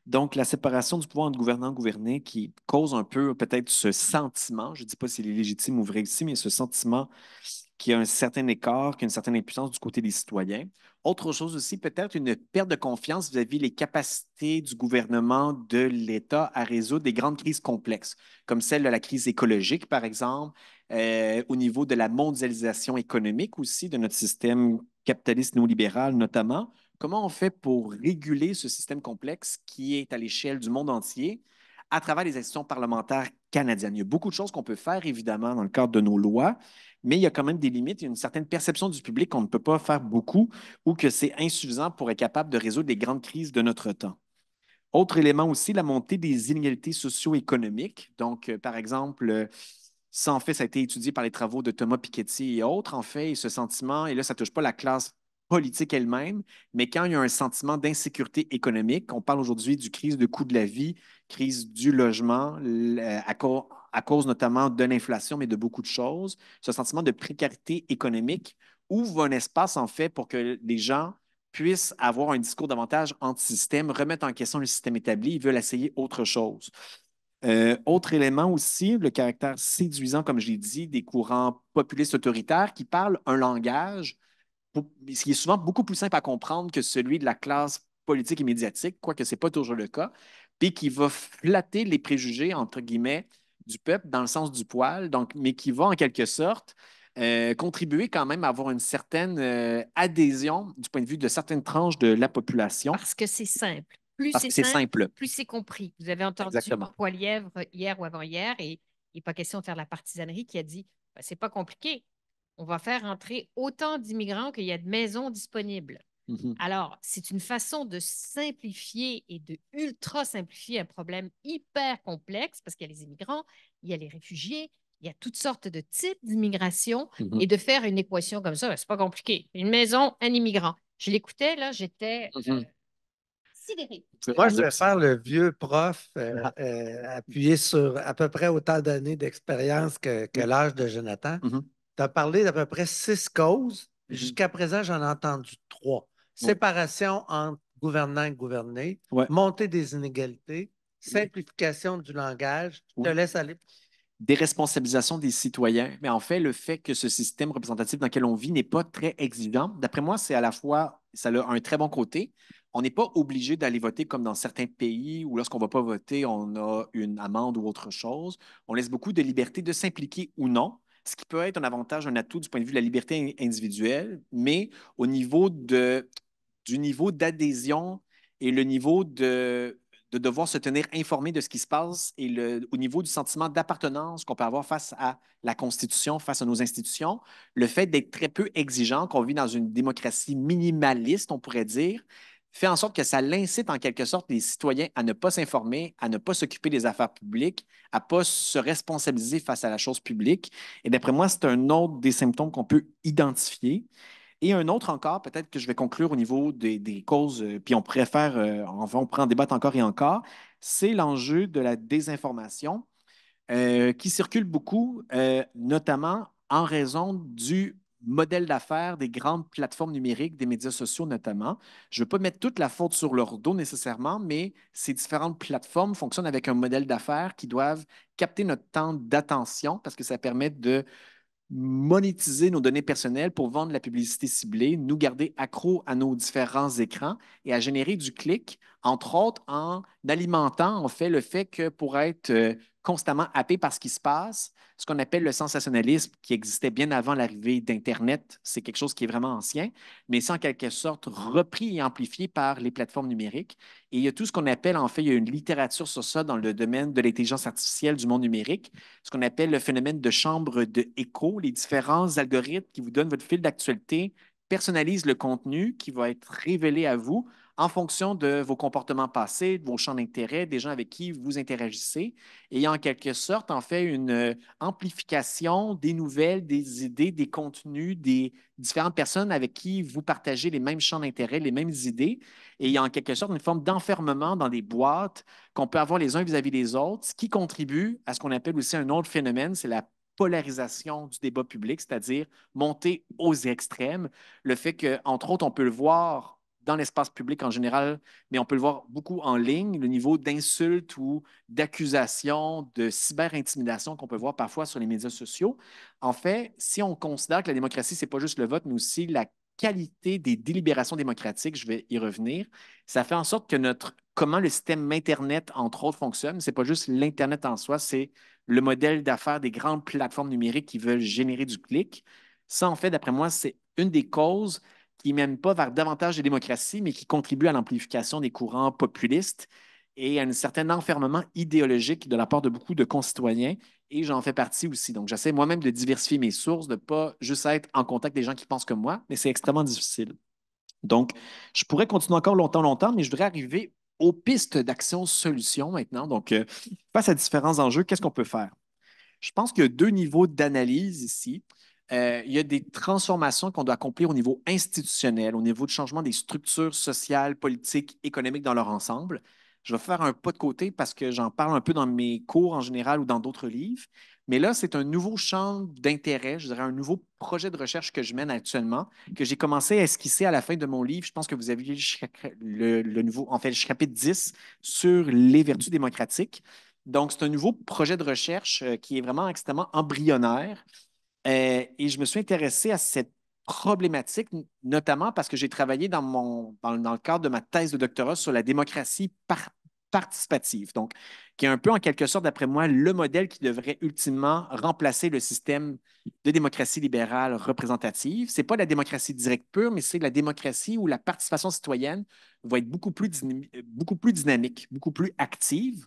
Donc, la séparation du pouvoir entre gouvernant et gouverné qui cause un peu peut-être ce sentiment, je ne dis pas s'il est légitime ou vrai ici, mais ce sentiment qu'il y a un certain écart, qu'il y a une certaine impuissance du côté des citoyens. Autre chose aussi, peut-être une perte de confiance vis-à-vis les capacités du gouvernement, de l'État à résoudre des grandes crises complexes, comme celle de la crise écologique, par exemple, au niveau de la mondialisation économique aussi, de notre système capitaliste néolibéral notamment. Comment on fait pour réguler ce système complexe qui est à l'échelle du monde entier à travers les institutions parlementaires canadiennes? Il y a beaucoup de choses qu'on peut faire, évidemment, dans le cadre de nos lois, mais il y a quand même des limites. Il y a une certaine perception du public qu'on ne peut pas faire beaucoup ou que c'est insuffisant pour être capable de résoudre les grandes crises de notre temps. Autre élément aussi, la montée des inégalités socio-économiques. Donc, par exemple, ça, en fait, ça a été étudié par les travaux de Thomas Piketty et autres. En fait, ce sentiment, et là, ça ne touche pas la classe politique elle-même, mais quand il y a un sentiment d'insécurité économique, on parle aujourd'hui du crise de coût de la vie, crise du logement, à cause notamment de l'inflation, mais de beaucoup de choses, ce sentiment de précarité économique ouvre un espace, en fait, pour que les gens puissent avoir un discours davantage anti-système, remettre en question le système établi, ils veulent essayer autre chose. Autre élément aussi, le caractère séduisant, comme je l'ai dit, des courants populistes autoritaires qui parlent un langage qui est souvent beaucoup plus simple à comprendre que celui de la classe politique et médiatique, quoique ce n'est pas toujours le cas, puis qui va flatter les préjugés, entre guillemets, du peuple dans le sens du poil, donc, mais qui va en quelque sorte contribuer quand même à avoir une certaine adhésion du point de vue de certaines tranches de la population. Parce que c'est simple. Plus Parce c'est que c'est simple, simple. plus c'est compris. Vous avez entendu Exactement. Poilièvre hier ou avant-hier, et il n'est pas question de faire de la partisanerie, qui a dit ben, c'est pas compliqué. On va faire entrer autant d'immigrants qu'il y a de maisons disponibles. Alors, c'est une façon de simplifier et de ultra simplifier un problème hyper complexe parce qu'il y a les immigrants, il y a les réfugiés, il y a toutes sortes de types d'immigration et de faire une équation comme ça, c'est pas compliqué. Une maison, un immigrant. Je l'écoutais, là, j'étais sidérée. Moi, je vais faire le vieux prof appuyé sur à peu près autant d'années d'expérience que l'âge de Jonathan. Tu as parlé d'à peu près 6 causes. Jusqu'à présent, j'en ai entendu 3. Séparation entre gouvernant et gouverné, montée des inégalités, simplification du langage. Je te laisse aller. Déresponsabilisation des citoyens. Mais en fait, le fait que ce système représentatif dans lequel on vit n'est pas très exigeant, d'après moi, c'est à la fois, ça a un très bon côté. On n'est pas obligé d'aller voter comme dans certains pays où lorsqu'on ne va pas voter, on a une amende ou autre chose. On laisse beaucoup de liberté de s'impliquer ou non, ce qui peut être un avantage, un atout du point de vue de la liberté individuelle, mais au niveau du niveau d'adhésion et le niveau de devoir se tenir informé de ce qui se passe et au niveau du sentiment d'appartenance qu'on peut avoir face à la Constitution, face à nos institutions, le fait d'être très peu exigeant, qu'on vit dans une démocratie minimaliste, on pourrait dire, fait en sorte que ça l'incite en quelque sorte les citoyens à ne pas s'informer, à ne pas s'occuper des affaires publiques, à ne pas se responsabiliser face à la chose publique. Et d'après moi, c'est un autre des symptômes qu'on peut identifier. Et un autre encore, peut-être que je vais conclure au niveau des causes, puis on pourrait faire, on pourrait en débattre encore et encore, c'est l'enjeu de la désinformation qui circule beaucoup, notamment en raison du modèle d'affaires des grandes plateformes numériques, des médias sociaux notamment. Je ne veux pas mettre toute la faute sur leur dos nécessairement, mais ces différentes plateformes fonctionnent avec un modèle d'affaires qui doivent capter notre temps d'attention parce que ça permet monétiser nos données personnelles pour vendre de la publicité ciblée, nous garder accros à nos différents écrans et à générer du clic, entre autres en alimentant en fait le fait que pour être constamment happé par ce qui se passe, ce qu'on appelle le sensationnalisme qui existait bien avant l'arrivée d'Internet, c'est quelque chose qui est vraiment ancien, mais c'est en quelque sorte repris et amplifié par les plateformes numériques. Et il y a tout ce qu'on appelle, en fait, il y a une littérature sur ça dans le domaine de l'intelligence artificielle du monde numérique, ce qu'on appelle le phénomène de chambre d'écho, les différents algorithmes qui vous donnent votre fil d'actualité personnalisent le contenu qui va être révélé à vous en fonction de vos comportements passés, de vos champs d'intérêt, des gens avec qui vous interagissez. Et il y a en quelque sorte, en fait, une amplification des nouvelles, des idées, des contenus, des différentes personnes avec qui vous partagez les mêmes champs d'intérêt, les mêmes idées. Et il y a en quelque sorte une forme d'enfermement dans des boîtes qu'on peut avoir les uns vis-à-vis des autres, ce qui contribue à ce qu'on appelle aussi un autre phénomène, c'est la polarisation du débat public, c'est-à-dire monter aux extrêmes. Le fait qu'entre autres, on peut le voir dans l'espace public en général, mais on peut le voir beaucoup en ligne, le niveau d'insultes ou d'accusations, de cyber-intimidation qu'on peut voir parfois sur les médias sociaux. En fait, si on considère que la démocratie, ce n'est pas juste le vote, mais aussi la qualité des délibérations démocratiques, je vais y revenir, ça fait en sorte que comment le système Internet, entre autres, fonctionne. Ce n'est pas juste l'Internet en soi, c'est le modèle d'affaires des grandes plateformes numériques qui veulent générer du clic. Ça, en fait, d'après moi, c'est une des causes qui ne mène pas vers davantage de démocratie, mais qui contribue à l'amplification des courants populistes et à un certain enfermement idéologique de la part de beaucoup de concitoyens. Et j'en fais partie aussi. Donc, j'essaie moi-même de diversifier mes sources, de ne pas juste être en contact des gens qui pensent comme moi, mais c'est extrêmement difficile. Donc, je pourrais continuer encore longtemps, longtemps, mais je voudrais arriver aux pistes d'action-solution maintenant. Donc, face à différents enjeux, qu'est-ce qu'on peut faire? Je pense qu'il y a deux niveaux d'analyse ici. Il y a des transformations qu'on doit accomplir au niveau institutionnel, au niveau de changement des structures sociales, politiques, économiques dans leur ensemble. Je vais faire un pas de côté parce que j'en parle un peu dans mes cours en général ou dans d'autres livres. Mais là, c'est un nouveau champ d'intérêt, je dirais un nouveau projet de recherche que je mène actuellement, que j'ai commencé à esquisser à la fin de mon livre. Je pense que vous avez lu le nouveau, en fait, le chapitre 10 sur les vertus démocratiques. Donc, c'est un nouveau projet de recherche qui est vraiment extrêmement embryonnaire. Et je me suis intéressé à cette problématique, notamment parce que j'ai travaillé dans le cadre de ma thèse de doctorat sur la démocratie participative, donc qui est un peu en quelque sorte, d'après moi, le modèle qui devrait ultimement remplacer le système de démocratie libérale représentative. Ce n'est pas la démocratie directe pure, mais c'est la démocratie où la participation citoyenne va être beaucoup plus dynamique, beaucoup plus active.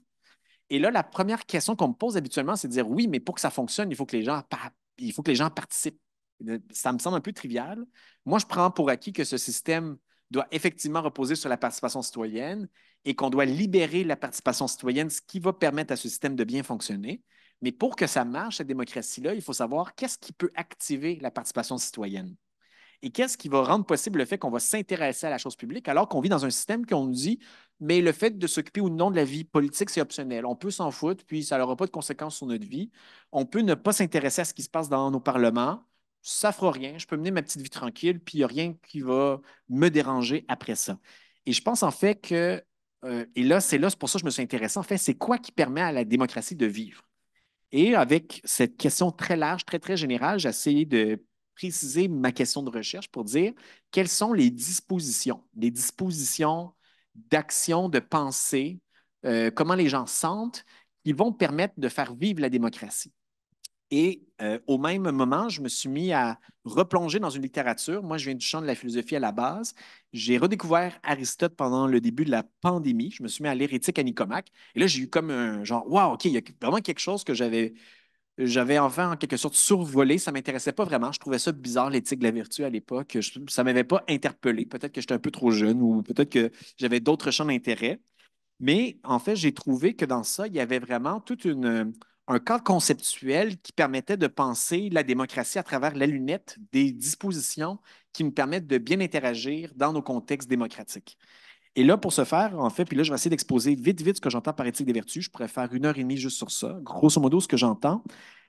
Et là, la première question qu'on me pose habituellement, c'est de dire oui, mais pour que ça fonctionne, il faut que les gens participent. Ça me semble un peu trivial. Moi, je prends pour acquis que ce système doit effectivement reposer sur la participation citoyenne et qu'on doit libérer la participation citoyenne, ce qui va permettre à ce système de bien fonctionner. Mais pour que ça marche, cette démocratie-là, il faut savoir qu'est-ce qui peut activer la participation citoyenne. Et qu'est-ce qui va rendre possible le fait qu'on va s'intéresser à la chose publique alors qu'on vit dans un système qu'on nous dit, mais le fait de s'occuper ou non de la vie politique, c'est optionnel. On peut s'en foutre, puis ça n'aura pas de conséquences sur notre vie. On peut ne pas s'intéresser à ce qui se passe dans nos parlements. Ça ne fera rien. Je peux mener ma petite vie tranquille, puis il n'y a rien qui va me déranger après ça. Et je pense en fait que, et là, c'est pour ça que je me suis intéressé, en fait, c'est quoi qui permet à la démocratie de vivre? Et avec cette question très large, très, très générale, j'ai essayé de préciser ma question de recherche pour dire quelles sont les dispositions d'action, de pensée, comment les gens sentent, qui vont permettre de faire vivre la démocratie. Et au même moment, je me suis mis à replonger dans une littérature. Moi, je viens du champ de la philosophie à la base. J'ai redécouvert Aristote pendant le début de la pandémie. Je me suis mis à lire Éthique à Nicomaque. Et là, j'ai eu comme un genre, waouh, OK, il y a vraiment quelque chose que j'avais enfin en quelque sorte survolé. Ça ne m'intéressait pas vraiment. Je trouvais ça bizarre, l'éthique de la vertu à l'époque. Ça ne m'avait pas interpellé. Peut-être que j'étais un peu trop jeune ou peut-être que j'avais d'autres champs d'intérêt. Mais en fait, j'ai trouvé que dans ça, il y avait vraiment un cadre conceptuel qui permettait de penser la démocratie à travers la lunette des dispositions qui nous permettent de bien interagir dans nos contextes démocratiques. Et là, pour ce faire, en fait, puis là, je vais essayer d'exposer vite, vite ce que j'entends par éthique des vertus. Je pourrais faire 1 heure et demie juste sur ça. Grosso modo, ce que j'entends,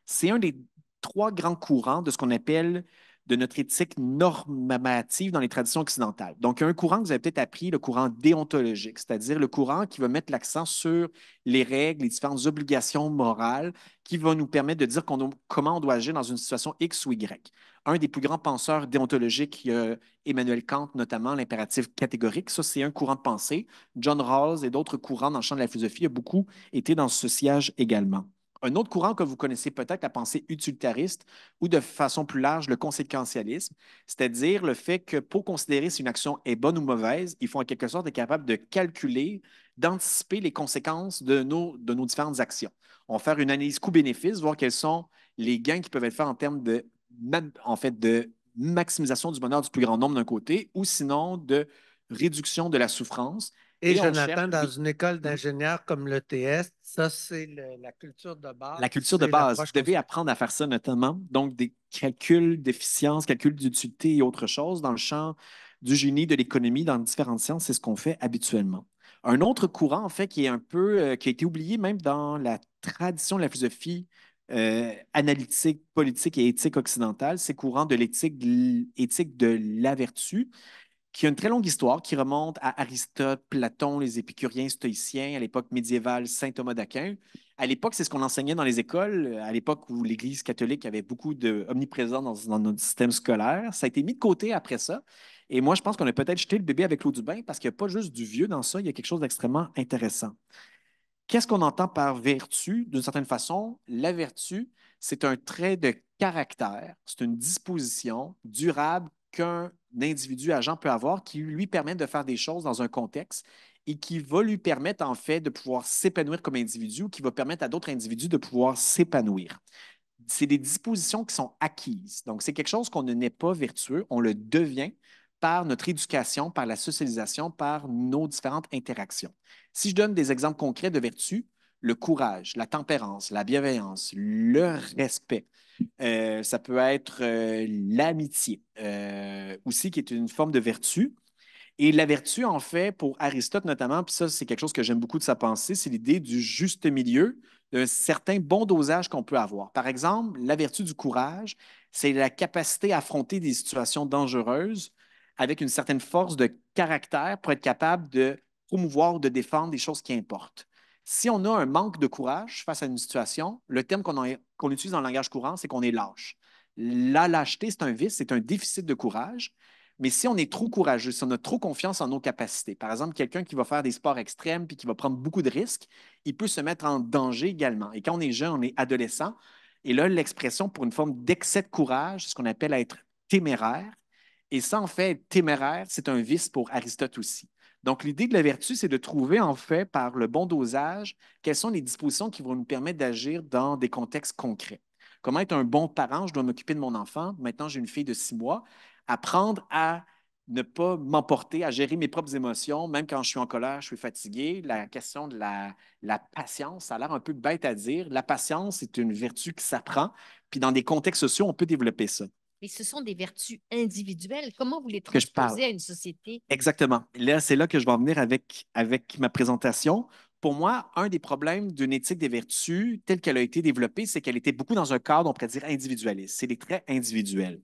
c'est un des trois grands courants de ce qu'on appelle de notre éthique normative dans les traditions occidentales. Donc, il y a un courant que vous avez peut-être appris, le courant déontologique, c'est-à-dire le courant qui va mettre l'accent sur les règles, les différentes obligations morales, qui va nous permettre de dire comment on doit agir dans une situation X ou Y. Un des plus grands penseurs déontologiques, Emmanuel Kant, notamment l'impératif catégorique, ça, c'est un courant de pensée. John Rawls et d'autres courants dans le champ de la philosophie ont beaucoup été dans ce sillage également. Un autre courant que vous connaissez peut-être, la pensée utilitariste ou de façon plus large, le conséquentialisme, c'est-à-dire le fait que pour considérer si une action est bonne ou mauvaise, il faut en quelque sorte être capable de calculer, d'anticiper les conséquences de nos différentes actions. On va faire une analyse coût-bénéfice, voir quels sont les gains qui peuvent être faits en termes de maximisation du bonheur du plus grand nombre d'un côté ou sinon de réduction de la souffrance. Et Et on Jonathan, cherche dans une école d'ingénieurs comme l'ETS, ça, c'est la culture de base. la culture de c'est base. l'approche Vous devez apprendre à faire ça notamment. Donc, des calculs d'efficience, calculs d'utilité et autre chose dans le champ du génie, de l'économie, dans différentes sciences, c'est ce qu'on fait habituellement. Un autre courant, en fait, qui est un peu, qui a été oublié même dans la tradition de la philosophie analytique, politique et éthique occidentale, c'est le courant de éthique de la vertu, qui a une très longue histoire qui remonte à Aristote, Platon, les épicuriens stoïciens, à l'époque médiévale, saint Thomas d'Aquin. À l'époque, c'est ce qu'on enseignait dans les écoles, à l'époque où l'Église catholique avait beaucoup omniprésent dans notre système scolaire. Ça a été mis de côté après ça. Et moi, je pense qu'on a peut-être jeté le bébé avec l'eau du bain parce qu'il n'y a pas juste du vieux dans ça, il y a quelque chose d'extrêmement intéressant. Qu'est-ce qu'on entend par vertu? D'une certaine façon, la vertu, c'est un trait de caractère, c'est une disposition durable qu'un individu agent peut avoir qui lui permet de faire des choses dans un contexte et qui va lui permettre en fait de pouvoir s'épanouir comme individu ou qui va permettre à d'autres individus de pouvoir s'épanouir. C'est des dispositions qui sont acquises. Donc, c'est quelque chose qu'on ne naît pas vertueux, on le devient par notre éducation, par la socialisation, par nos différentes interactions. Si je donne des exemples concrets de vertus, le courage, la tempérance, la bienveillance, le respect, ça peut être l'amitié aussi, qui est une forme de vertu. Et la vertu, en fait, pour Aristote notamment, puis ça, c'est quelque chose que j'aime beaucoup de sa pensée, c'est l'idée du juste milieu, d'un certain bon dosage qu'on peut avoir. Par exemple, la vertu du courage, c'est la capacité à affronter des situations dangereuses avec une certaine force de caractère pour être capable de promouvoir ou de défendre des choses qui importent. Si on a un manque de courage face à une situation, le terme qu'on utilise dans le langage courant, c'est qu'on est lâche. La lâcheté, c'est un vice, c'est un déficit de courage. Mais si on est trop courageux, si on a trop confiance en nos capacités, par exemple, quelqu'un qui va faire des sports extrêmes puis qui va prendre beaucoup de risques, il peut se mettre en danger également. Et quand on est jeune, on est adolescent. Et là, l'expression pour une forme d'excès de courage, c'est ce qu'on appelle être téméraire. Et ça, en fait, être téméraire, c'est un vice pour Aristote aussi. Donc, l'idée de la vertu, c'est de trouver, en fait, par le bon dosage, quelles sont les dispositions qui vont nous permettre d'agir dans des contextes concrets. Comment être un bon parent? Je dois m'occuper de mon enfant. Maintenant, j'ai une fille de 6 mois. Apprendre à ne pas m'emporter, à gérer mes propres émotions, même quand je suis en colère, je suis fatigué. La question de la patience, ça a l'air un peu bête à dire. La patience, c'est une vertu qui s'apprend. Puis dans des contextes sociaux, on peut développer ça. Mais ce sont des vertus individuelles. Comment vous les Que je parle. transposez à une société? Exactement. Là, c'est là que je vais en venir avec ma présentation. Pour moi, un des problèmes d'une éthique des vertus telle qu'elle a été développée, c'est qu'elle était beaucoup dans un cadre, on pourrait dire, individualiste. C'est des traits individuels.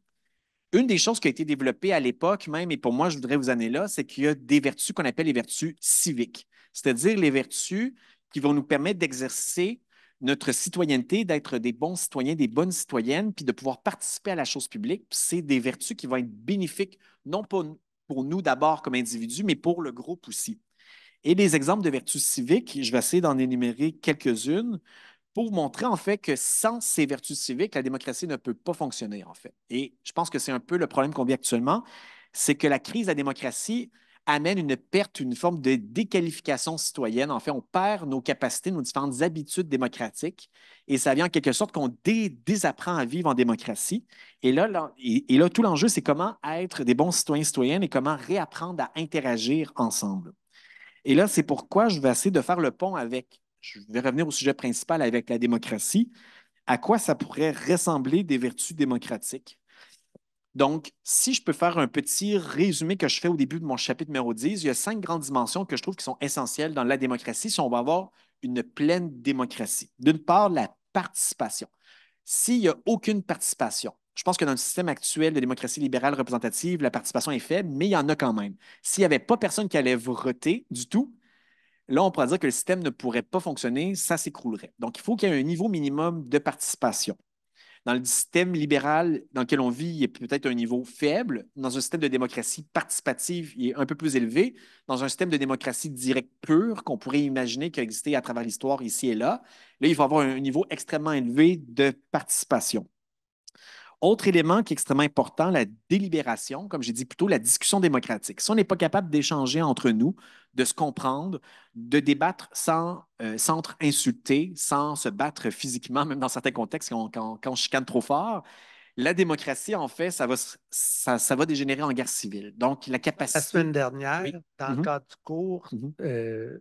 Une des choses qui a été développée à l'époque même, et pour moi, je voudrais vous amener là, c'est qu'il y a des vertus qu'on appelle les vertus civiques, c'est-à-dire les vertus qui vont nous permettre d'exercer notre citoyenneté, d'être des bons citoyens, des bonnes citoyennes, puis de pouvoir participer à la chose publique. C'est des vertus qui vont être bénéfiques, non pas pour nous d'abord comme individus, mais pour le groupe aussi. Et les exemples de vertus civiques, je vais essayer d'en énumérer quelques-unes pour vous montrer en fait que sans ces vertus civiques, la démocratie ne peut pas fonctionner en fait. Et je pense que c'est un peu le problème qu'on vit actuellement, c'est que la crise de la démocratie amène une perte, une forme de déqualification citoyenne. En fait, on perd nos capacités, nos différentes habitudes démocratiques et ça vient en quelque sorte qu'on désapprend à vivre en démocratie. Et là, tout l'enjeu, c'est comment être des bons citoyens, citoyennes et comment réapprendre à interagir ensemble. Et là, c'est pourquoi je vais essayer de faire le pont avec, je vais revenir au sujet principal avec la démocratie, à quoi ça pourrait ressembler des vertus démocratiques. Donc, si je peux faire un petit résumé que je fais au début de mon chapitre numéro 10, il y a 5 grandes dimensions que je trouve qui sont essentielles dans la démocratie si on va avoir une pleine démocratie. D'une part, la participation. S'il n'y a aucune participation, Je pense que dans le système actuel de démocratie libérale représentative, la participation est faible, mais il y en a quand même. S'il n'y avait pas personne qui allait voter du tout, là, on pourrait dire que le système ne pourrait pas fonctionner, ça s'écroulerait. Donc, il faut qu'il y ait un niveau minimum de participation. Dans le système libéral dans lequel on vit, il y a peut-être un niveau faible. Dans un système de démocratie participative, il est un peu plus élevé. Dans un système de démocratie directe pure, qu'on pourrait imaginer qui a existé à travers l'histoire ici et là, il faut avoir un niveau extrêmement élevé de participation. Autre élément qui est extrêmement important, la délibération, comme j'ai dit plus tôt, la discussion démocratique. Si on n'est pas capable d'échanger entre nous, de se comprendre, de débattre sans s'insulter, sans se battre physiquement, même dans certains contextes, quand on chicane trop fort, la démocratie, en fait, ça va dégénérer en guerre civile. Donc, la La capacité. semaine dernière, Oui. dans le cadre du cours que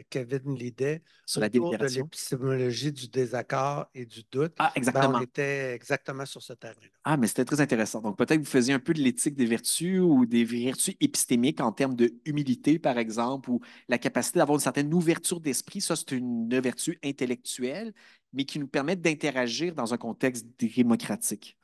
Kevin lidait Sur la autour de délibération. l'épistémologie du désaccord et du doute, Ah, on exactement. était exactement sur ce terrain-là. Ah, mais c'était très intéressant. Donc, peut-être que vous faisiez un peu de l'éthique des vertus ou des vertus épistémiques en termes de humilité, par exemple, ou la capacité d'avoir une certaine ouverture d'esprit. Ça, c'est une vertu intellectuelle, mais qui nous permet d'interagir dans un contexte démocratique.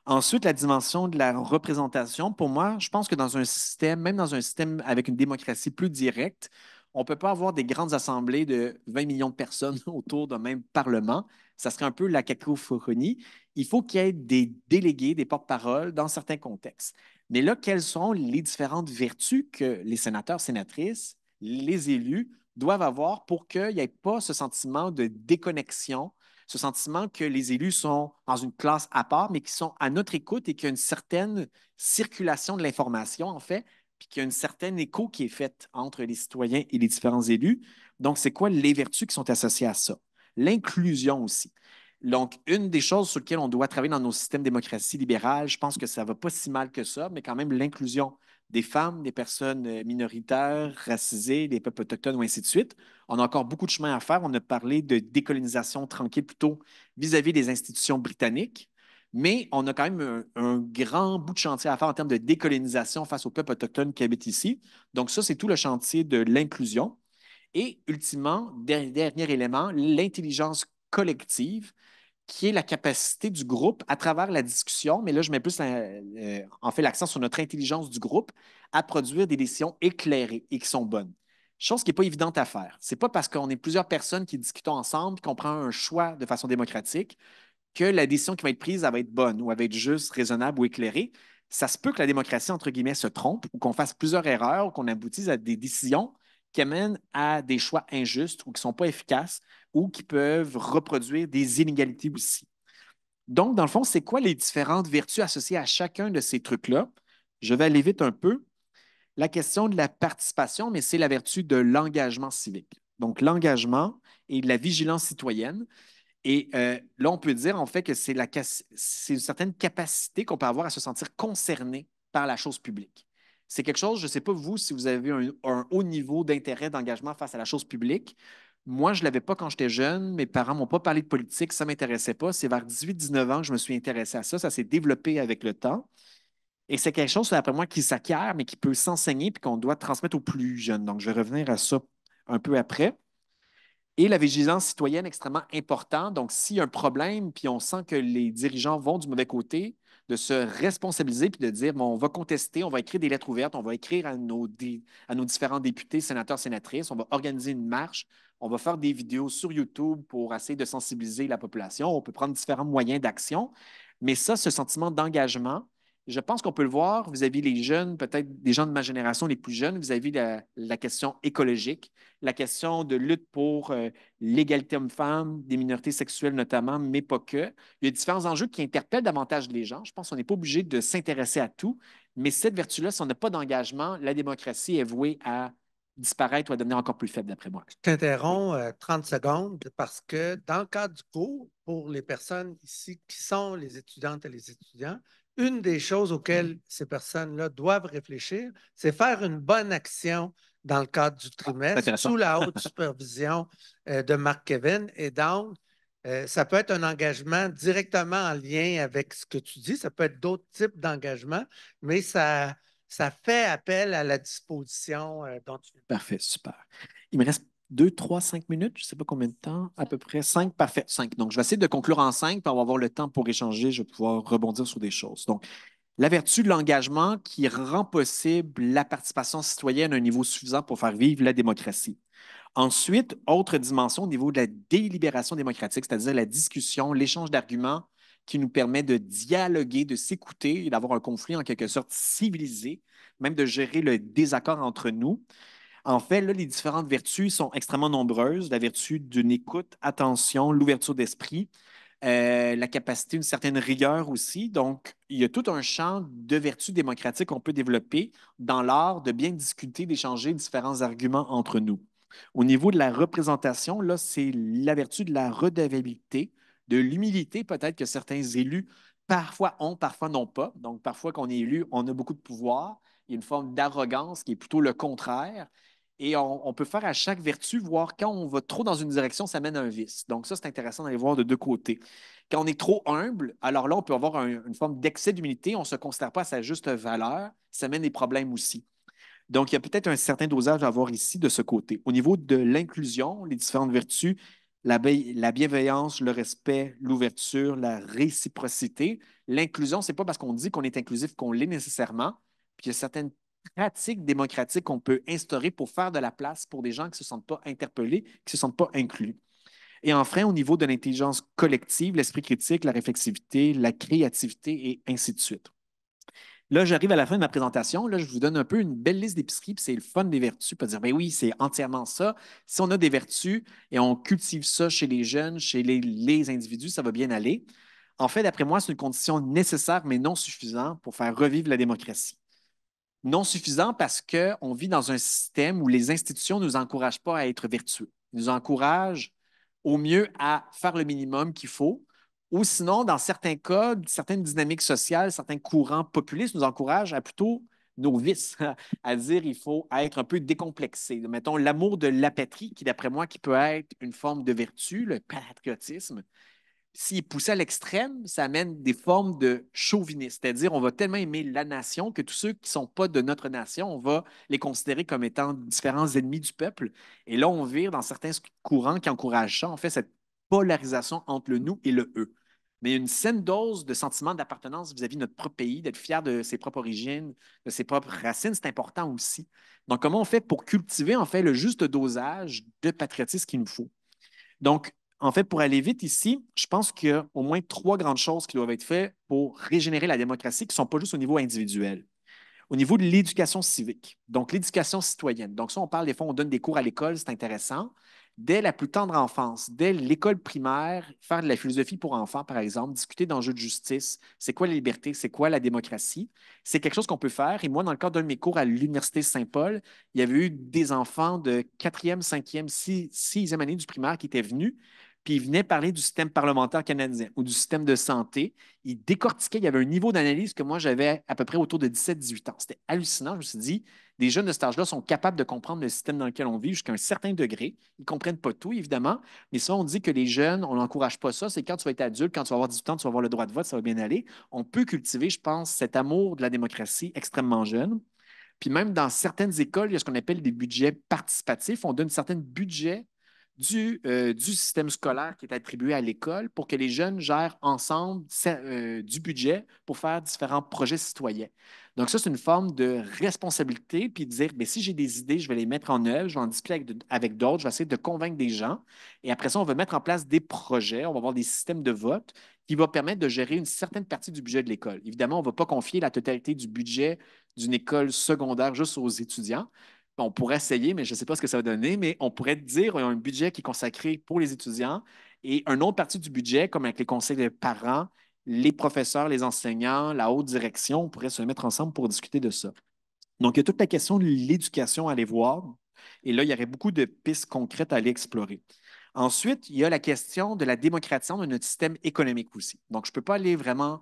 Ensuite, la dimension de la représentation. Pour moi, je pense que dans un système, même dans un système avec une démocratie plus directe, on ne peut pas avoir des grandes assemblées de 20 millions de personnes autour d'un même Parlement. Ça serait un peu la cacophonie. Il faut qu'il y ait des délégués, des porte-paroles dans certains contextes. Mais là, quelles sont les différentes vertus que les sénateurs, sénatrices, les élus doivent avoir pour qu'il n'y ait pas ce sentiment de déconnexion, ce sentiment que les élus sont dans une classe à part, mais qui sont à notre écoute et qu'il y a une certaine circulation de l'information, en fait, puis qu'il y a une certaine écho qui est faite entre les citoyens et les différents élus. Donc, c'est quoi les vertus qui sont associées à ça? L'inclusion aussi. Donc, une des choses sur lesquelles on doit travailler dans nos systèmes de démocratie libérale, je pense que ça ne va pas si mal que ça, mais quand même l'inclusion des femmes, des personnes minoritaires, racisées, des peuples autochtones ou ainsi de suite. On a encore beaucoup de chemin à faire. On a parlé de décolonisation tranquille plutôt vis-à-vis des institutions britanniques, mais on a quand même un grand bout de chantier à faire en termes de décolonisation face aux peuples autochtones qui habitent ici. Donc ça, c'est tout le chantier de l'inclusion. Et ultimement, dernier élément, l'intelligence collective, qui est la capacité du groupe à travers la discussion, mais là, je mets plus en fait l'accent sur notre intelligence du groupe, à produire des décisions éclairées et qui sont bonnes. Chose qui n'est pas évidente à faire. Ce n'est pas parce qu'on est plusieurs personnes qui discutons ensemble qu'on prend un choix de façon démocratique que la décision qui va être prise, elle va être bonne ou elle va être juste, raisonnable ou éclairée. Ça se peut que la démocratie, entre guillemets, se trompe ou qu'on fasse plusieurs erreurs ou qu'on aboutisse à des décisions qui amènent à des choix injustes ou qui ne sont pas efficaces ou qui peuvent reproduire des inégalités aussi. Donc, dans le fond, c'est quoi les différentes vertus associées à chacun de ces trucs-là? Je vais aller vite un peu. La question de la participation, mais c'est la vertu de l'engagement civique. Donc, l'engagement et de la vigilance citoyenne. Et là, on peut dire en fait que c'est une certaine capacité qu'on peut avoir à se sentir concerné par la chose publique. C'est quelque chose, je ne sais pas vous, si vous avez un haut niveau d'intérêt, d'engagement face à la chose publique. Moi, je ne l'avais pas quand j'étais jeune. Mes parents ne m'ont pas parlé de politique, ça ne m'intéressait pas. C'est vers 18-19 ans que je me suis intéressé à ça. Ça s'est développé avec le temps. Et c'est quelque chose, d'après moi, qui s'acquiert, mais qui peut s'enseigner puis qu'on doit transmettre aux plus jeunes. Donc, je vais revenir à ça un peu après. Et la vigilance citoyenne extrêmement importante. Donc, s'il y a un problème, puis on sent que les dirigeants vont du mauvais côté, de se responsabiliser puis de dire, bon, on va contester, on va écrire des lettres ouvertes, on va écrire à nos différents députés, sénateurs, sénatrices, on va organiser une marche, on va faire des vidéos sur YouTube pour essayer de sensibiliser la population. On peut prendre différents moyens d'action. Mais ça, ce sentiment d'engagement, je pense qu'on peut le voir vis-à-vis les jeunes, peut-être des gens de ma génération, les plus jeunes, vis-à-vis la question écologique, la question de lutte pour l'égalité homme-femme, des minorités sexuelles notamment, mais pas que. Il y a différents enjeux qui interpellent davantage les gens. Je pense qu'on n'est pas obligé de s'intéresser à tout, mais cette vertu-là, si on n'a pas d'engagement, la démocratie est vouée à disparaître ou à devenir encore plus faible, d'après moi. Je t'interromps 30 secondes parce que dans le cadre du cours, pour les personnes ici qui sont les étudiantes et les étudiants, une des choses auxquelles ces personnes-là doivent réfléchir, c'est faire une bonne action dans le cadre du trimestre sous la haute supervision de Marc Kevin. Et donc, ça peut être un engagement directement en lien avec ce que tu dis. Ça peut être d'autres types d'engagements, mais ça fait appel à la disposition dont tu... Parfait, super. Il me reste 2, 3, 5 minutes, je ne sais pas combien de temps, à peu près 5, parfait, 5. Donc, je vais essayer de conclure en 5, puis on va avoir le temps pour échanger, je vais pouvoir rebondir sur des choses. Donc, la vertu de l'engagement qui rend possible la participation citoyenne à un niveau suffisant pour faire vivre la démocratie. Ensuite, autre dimension au niveau de la délibération démocratique, c'est-à-dire la discussion, l'échange d'arguments qui nous permet de dialoguer, de s'écouter et d'avoir un conflit en quelque sorte civilisé, même de gérer le désaccord entre nous. En fait, là, les différentes vertus sont extrêmement nombreuses. La vertu d'une écoute, attention, l'ouverture d'esprit, la capacité, une certaine rigueur aussi. Donc, il y a tout un champ de vertus démocratiques qu'on peut développer dans l'art de bien discuter, d'échanger différents arguments entre nous. Au niveau de la représentation, là, c'est la vertu de la redevabilité, de l'humilité, peut-être que certains élus parfois ont, parfois n'ont pas. Donc, parfois qu'on est élu, on a beaucoup de pouvoir. Il y a une forme d'arrogance qui est plutôt le contraire. Et on peut faire à chaque vertu, voir quand on va trop dans une direction, ça mène à un vice. Donc, ça, c'est intéressant d'aller voir de deux côtés. Quand on est trop humble, alors là, on peut avoir une forme d'excès d'humilité. On ne se considère pas à sa juste valeur. Ça mène des problèmes aussi. Donc, il y a peut-être un certain dosage à avoir ici de ce côté. Au niveau de l'inclusion, les différentes vertus, la bienveillance, le respect, l'ouverture, la réciprocité. L'inclusion, ce n'est pas parce qu'on dit qu'on est inclusif qu'on l'est nécessairement. Puis il y a certaines pratiques démocratiques qu'on peut instaurer pour faire de la place pour des gens qui ne se sentent pas interpellés, qui ne se sentent pas inclus. Et enfin, au niveau de l'intelligence collective, l'esprit critique, la réflexivité, la créativité et ainsi de suite. Là, j'arrive à la fin de ma présentation. Là, je vous donne un peu une belle liste d'épiceries, puis c'est le fun des vertus. Pas dire, ben oui, c'est entièrement ça. Si on a des vertus et on cultive ça chez les jeunes, chez les individus, ça va bien aller. En fait, d'après moi, c'est une condition nécessaire, mais non suffisante pour faire revivre la démocratie. Non suffisant parce qu'on vit dans un système où les institutions ne nous encouragent pas à être vertueux. Ils nous encouragent au mieux à faire le minimum qu'il faut, ou sinon, dans certains cas, certaines dynamiques sociales, certains courants populistes nous encouragent à plutôt nos vices, à dire il faut être un peu décomplexé. Mettons l'amour de la patrie, qui d'après moi, qui peut être une forme de vertu, le patriotisme. S'il est poussé à l'extrême, ça amène des formes de chauvinisme, c'est-à-dire on va tellement aimer la nation que tous ceux qui ne sont pas de notre nation, on va les considérer comme étant différents ennemis du peuple. Et là, on vire dans certains courants qui encouragent ça, en fait, cette polarisation entre le nous et le eux. Mais une saine dose de sentiment d'appartenance vis-à-vis de notre propre pays, d'être fier de ses propres origines, de ses propres racines, c'est important aussi. Donc, comment on fait pour cultiver, en fait, le juste dosage de patriotisme qu'il nous faut? Donc, en fait, pour aller vite ici, je pense qu'il y a au moins trois grandes choses qui doivent être faites pour régénérer la démocratie qui ne sont pas juste au niveau individuel. Au niveau de l'éducation civique, donc l'éducation citoyenne. Donc, ça, on parle des fois, on donne des cours à l'école, c'est intéressant. Dès la plus tendre enfance, dès l'école primaire, faire de la philosophie pour enfants, par exemple, discuter d'enjeux de justice, c'est quoi la liberté, c'est quoi la démocratie, c'est quelque chose qu'on peut faire. Et moi, dans le cadre d'un de mes cours à l'Université Saint-Paul, il y avait eu des enfants de 4e, 5e, 6e année du primaire qui étaient venus, puis ils venaient parler du système parlementaire canadien ou du système de santé. Ils décortiquaient, il y avait un niveau d'analyse que moi, j'avais à peu près autour de 17-18 ans. C'était hallucinant. Je me suis dit, des jeunes de cet âge-là sont capables de comprendre le système dans lequel on vit jusqu'à un certain degré. Ils ne comprennent pas tout, évidemment, mais souvent on dit que les jeunes, on n'encourage pas ça. C'est quand tu vas être adulte, quand tu vas avoir 18 ans, tu vas avoir le droit de vote, ça va bien aller. On peut cultiver, je pense, cet amour de la démocratie extrêmement jeune. Puis même dans certaines écoles, il y a ce qu'on appelle des budgets participatifs. On donne certains budgets du système scolaire qui est attribué à l'école pour que les jeunes gèrent ensemble du budget pour faire différents projets citoyens. Donc ça, c'est une forme de responsabilité, puis de dire, bien, si j'ai des idées, je vais les mettre en œuvre, je vais en discuter avec d'autres, je vais essayer de convaincre des gens. Et après ça, on va mettre en place des projets, on va avoir des systèmes de vote qui vont permettre de gérer une certaine partie du budget de l'école. Évidemment, on ne va pas confier la totalité du budget d'une école secondaire juste aux étudiants. On pourrait essayer, mais je ne sais pas ce que ça va donner, mais on pourrait dire qu'il y a un budget qui est consacré pour les étudiants et une autre partie du budget, comme avec les conseils de parents, les professeurs, les enseignants, la haute direction, on pourrait se mettre ensemble pour discuter de ça. Donc, il y a toute la question de l'éducation à aller voir. Et là, il y aurait beaucoup de pistes concrètes à aller explorer. Ensuite, il y a la question de la démocratisation de notre système économique aussi. Donc, je ne peux pas aller vraiment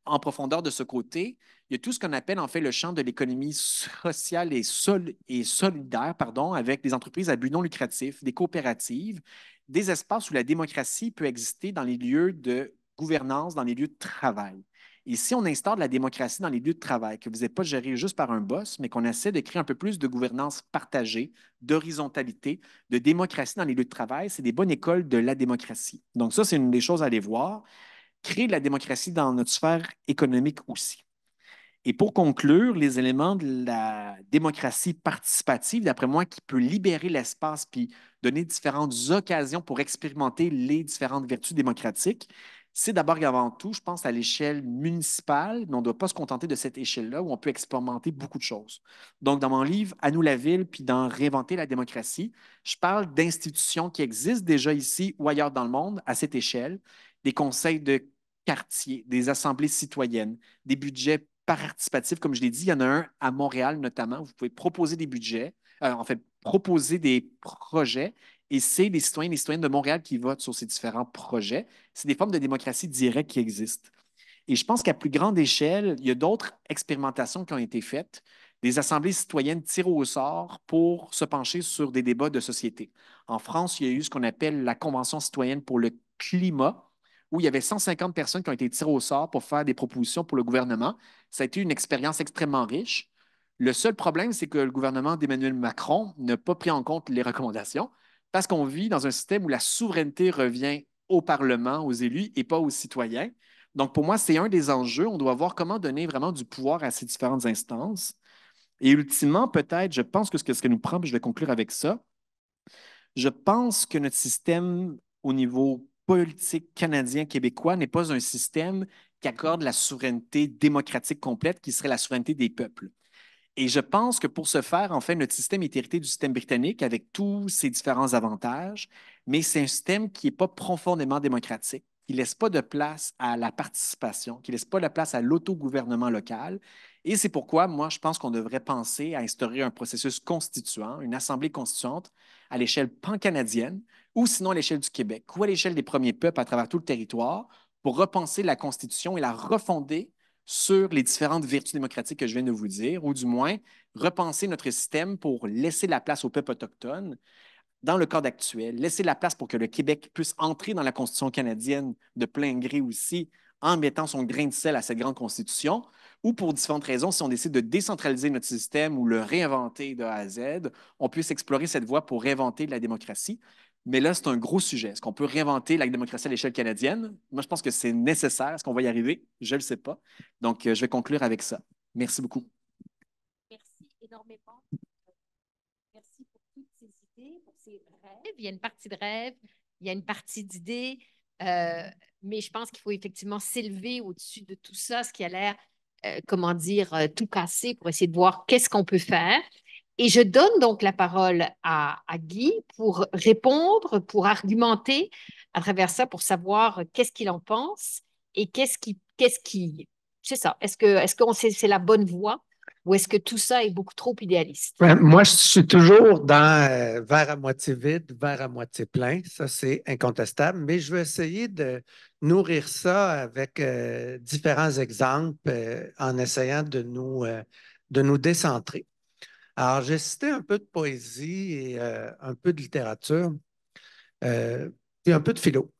en profondeur de ce côté. Il y a tout ce qu'on appelle en fait le champ de l'économie sociale et solidaire, pardon, avec des entreprises à but non lucratif, des coopératives, des espaces où la démocratie peut exister dans les lieux de gouvernance, dans les lieux de travail. Et si on instaure de la démocratie dans les lieux de travail, que vous n'êtes pas géré juste par un boss, mais qu'on essaie de créer un peu plus de gouvernance partagée, d'horizontalité, de démocratie dans les lieux de travail, c'est des bonnes écoles de la démocratie. Donc ça, c'est une des choses à aller voir. Créer de la démocratie dans notre sphère économique aussi. Et pour conclure, les éléments de la démocratie participative, d'après moi, qui peut libérer l'espace puis donner différentes occasions pour expérimenter les différentes vertus démocratiques, c'est d'abord et avant tout, je pense, à l'échelle municipale, mais on ne doit pas se contenter de cette échelle-là où on peut expérimenter beaucoup de choses. Donc, dans mon livre À nous la ville, puis dans Réinventer la démocratie, je parle d'institutions qui existent déjà ici ou ailleurs dans le monde à cette échelle, des conseils de quartier, des assemblées citoyennes, des budgets participatifs, comme je l'ai dit, il y en a un à Montréal notamment. Vous pouvez proposer des budgets, en fait, proposer des projets, et c'est les citoyens et les citoyennes de Montréal qui votent sur ces différents projets. C'est des formes de démocratie directe qui existent. Et je pense qu'à plus grande échelle, il y a d'autres expérimentations qui ont été faites, des assemblées citoyennes tirées au sort pour se pencher sur des débats de société. En France, il y a eu ce qu'on appelle la Convention citoyenne pour le climat, où il y avait 150 personnes qui ont été tirées au sort pour faire des propositions pour le gouvernement. Ça a été une expérience extrêmement riche. Le seul problème, c'est que le gouvernement d'Emmanuel Macron n'a pas pris en compte les recommandations parce qu'on vit dans un système où la souveraineté revient au Parlement, aux élus et pas aux citoyens. Donc, pour moi, c'est un des enjeux. On doit voir comment donner vraiment du pouvoir à ces différentes instances. Et ultimement, peut-être, je pense que ce que nous prend, puis je vais conclure avec ça, je pense que notre système au niveau politique canadien, québécois, n'est pas un système qui accorde la souveraineté démocratique complète, qui serait la souveraineté des peuples. Et je pense que pour ce faire, en fait, notre système est hérité du système britannique avec tous ses différents avantages, mais c'est un système qui n'est pas profondément démocratique, qui ne laisse pas de place à la participation, qui ne laisse pas de place à l'autogouvernement local. Et c'est pourquoi, moi, je pense qu'on devrait penser à instaurer un processus constituant, une assemblée constituante à l'échelle pan-canadienne, ou sinon à l'échelle du Québec, ou à l'échelle des premiers peuples à travers tout le territoire, pour repenser la Constitution et la refonder sur les différentes vertus démocratiques que je viens de vous dire, ou du moins repenser notre système pour laisser la place aux peuples autochtones dans le cadre actuel, laisser la place pour que le Québec puisse entrer dans la Constitution canadienne de plein gré aussi, en mettant son grain de sel à cette grande Constitution, ou pour différentes raisons, si on décide de décentraliser notre système ou le réinventer de A à Z, on puisse explorer cette voie pour réinventer la démocratie. Mais là, c'est un gros sujet. Est-ce qu'on peut réinventer la démocratie à l'échelle canadienne? Moi, je pense que c'est nécessaire. Est-ce qu'on va y arriver? Je ne le sais pas. Donc, je vais conclure avec ça. Merci beaucoup. Merci énormément. Merci pour toutes ces idées, pour ces rêves. Il y a une partie de rêve, il y a une partie d'idées, mais je pense qu'il faut effectivement s'élever au-dessus de tout ça, ce qui a l'air, comment dire, tout casser pour essayer de voir qu'est-ce qu'on peut faire. Et je donne donc la parole à Guy pour répondre, pour argumenter à travers ça, pour savoir qu'est-ce qu'il en pense et c'est ça. Est-ce qu'on sait c'est la bonne voie ou est-ce que tout ça est beaucoup trop idéaliste? Moi, je suis toujours dans verre à moitié vide, verre à moitié plein. Ça, c'est incontestable. Mais je vais essayer de nourrir ça avec différents exemples en essayant de nous décentrer. Alors, j'ai cité un peu de poésie et un peu de littérature, puis un peu de philo.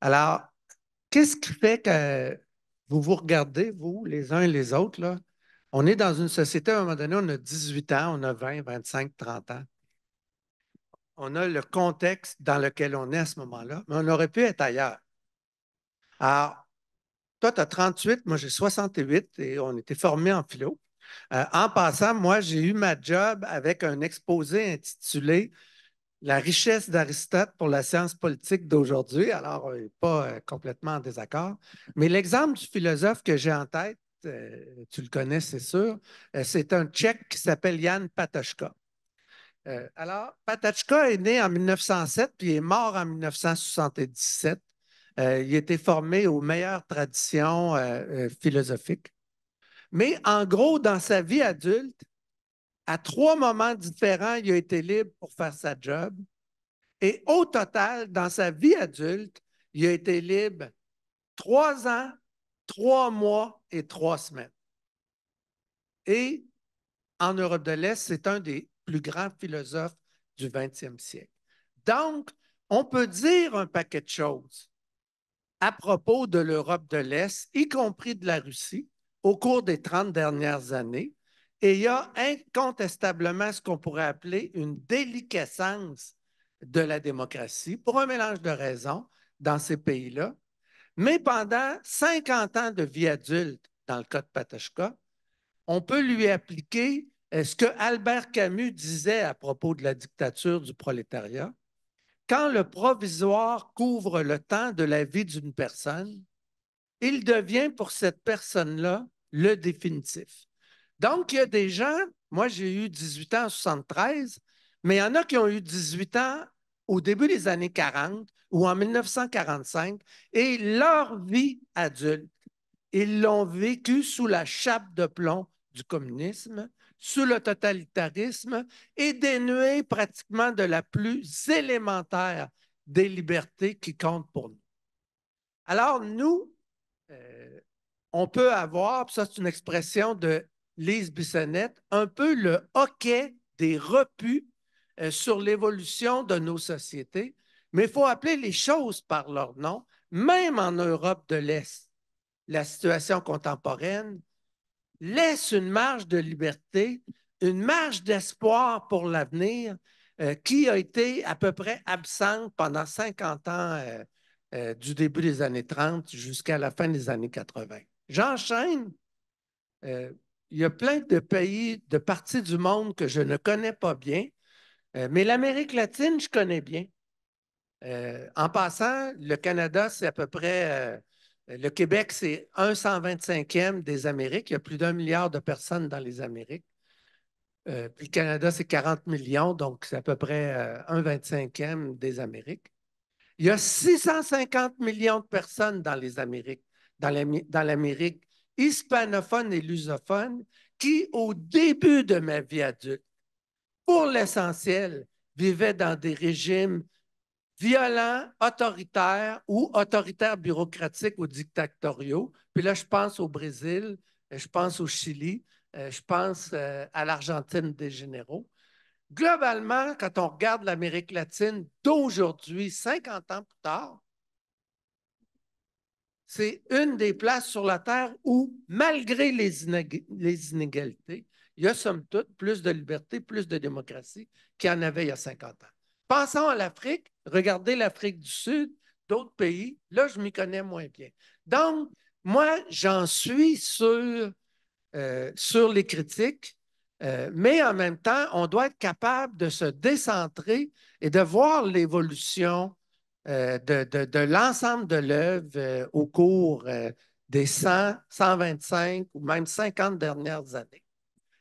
Alors, qu'est-ce qui fait que vous vous regardez, vous, les uns et les autres, là? On est dans une société, à un moment donné, on a 18 ans, on a 20, 25, 30 ans. On a le contexte dans lequel on est à ce moment-là, mais on aurait pu être ailleurs. Alors, toi, tu as 38, moi j'ai 68 et on était formés en philo. En passant, moi, j'ai eu ma job avec un exposé intitulé La richesse d'Aristote pour la science politique d'aujourd'hui. Alors, on n'est pas complètement en désaccord. Mais l'exemple du philosophe que j'ai en tête, tu le connais, c'est sûr, c'est un Tchèque qui s'appelle Jan Patočka. Alors, Patočka est né en 1907 puis est mort en 1977. Il a été formé aux meilleures traditions philosophiques. Mais en gros, dans sa vie adulte, à 3 moments différents, il a été libre pour faire sa job. Et au total, dans sa vie adulte, il a été libre 3 ans, 3 mois et 3 semaines. Et en Europe de l'Est, c'est un des plus grands philosophes du 20e siècle. Donc, on peut dire un paquet de choses, à propos de l'Europe de l'Est, y compris de la Russie, au cours des 30 dernières années. Et il y a incontestablement ce qu'on pourrait appeler une déliquescence de la démocratie, pour un mélange de raisons, dans ces pays-là. Mais pendant 50 ans de vie adulte, dans le cas de Patochka, on peut lui appliquer ce que Albert Camus disait à propos de la dictature du prolétariat. Quand le provisoire couvre le temps de la vie d'une personne, il devient pour cette personne-là le définitif. Donc, il y a des gens, moi j'ai eu 18 ans en 73, mais il y en a qui ont eu 18 ans au début des années 40 ou en 1945, et leur vie adulte, ils l'ont vécue sous la chape de plomb du communisme, sous le totalitarisme et dénuée pratiquement de la plus élémentaire des libertés qui comptent pour nous. Alors, nous, on peut avoir, puis ça c'est une expression de Lise Bissonnette, un peu le hockey des repus sur l'évolution de nos sociétés, mais il faut appeler les choses par leur nom, même en Europe de l'Est. La situation contemporaine laisse une marge de liberté, une marge d'espoir pour l'avenir qui a été à peu près absente pendant 50 ans du début des années 30 jusqu'à la fin des années 80. J'enchaîne. Il y a plein de pays, de parties du monde que je ne connais pas bien, mais l'Amérique latine, je connais bien. En passant, le Canada, c'est à peu près... le Québec, c'est un 125e des Amériques. Il y a plus d'1 milliard de personnes dans les Amériques. Puis le Canada, c'est 40 millions, donc c'est à peu près un 25e des Amériques. Il y a 650 millions de personnes dans les Amériques, dans l'Amérique hispanophone et lusophone, qui, au début de ma vie adulte, pour l'essentiel, vivaient dans des régimes violents, autoritaires ou autoritaires bureaucratiques ou dictatoriaux. Puis là, je pense au Brésil, je pense au Chili, je pense à l'Argentine des généraux. Globalement, quand on regarde l'Amérique latine d'aujourd'hui, 50 ans plus tard, c'est une des places sur la Terre où, malgré les inégalités, il y a somme toute plus de liberté, plus de démocratie qu'il y en avait il y a 50 ans. Pensons à l'Afrique, regardez l'Afrique du Sud, d'autres pays, là, je m'y connais moins bien. Donc, moi, j'en suis sur les critiques, mais en même temps, on doit être capable de se décentrer et de voir l'évolution de l'ensemble de l'œuvre au cours des 100, 125 ou même 50 dernières années.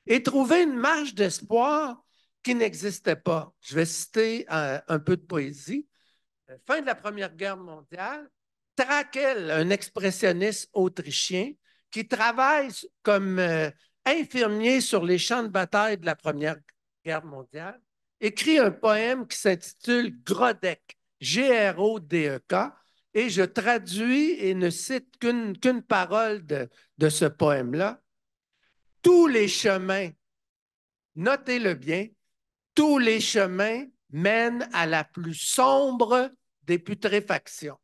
Et trouver une marge d'espoir qui n'existait pas. Je vais citer un peu de poésie. Fin de la Première Guerre mondiale, Trakl, un expressionniste autrichien qui travaille comme infirmier sur les champs de bataille de la Première Guerre mondiale, écrit un poème qui s'intitule Grodek, G-R-O-D-E-K, et je traduis et ne cite qu'une parole de ce poème-là. Tous les chemins, notez-le bien, tous les chemins mènent à la plus sombre des putréfactions.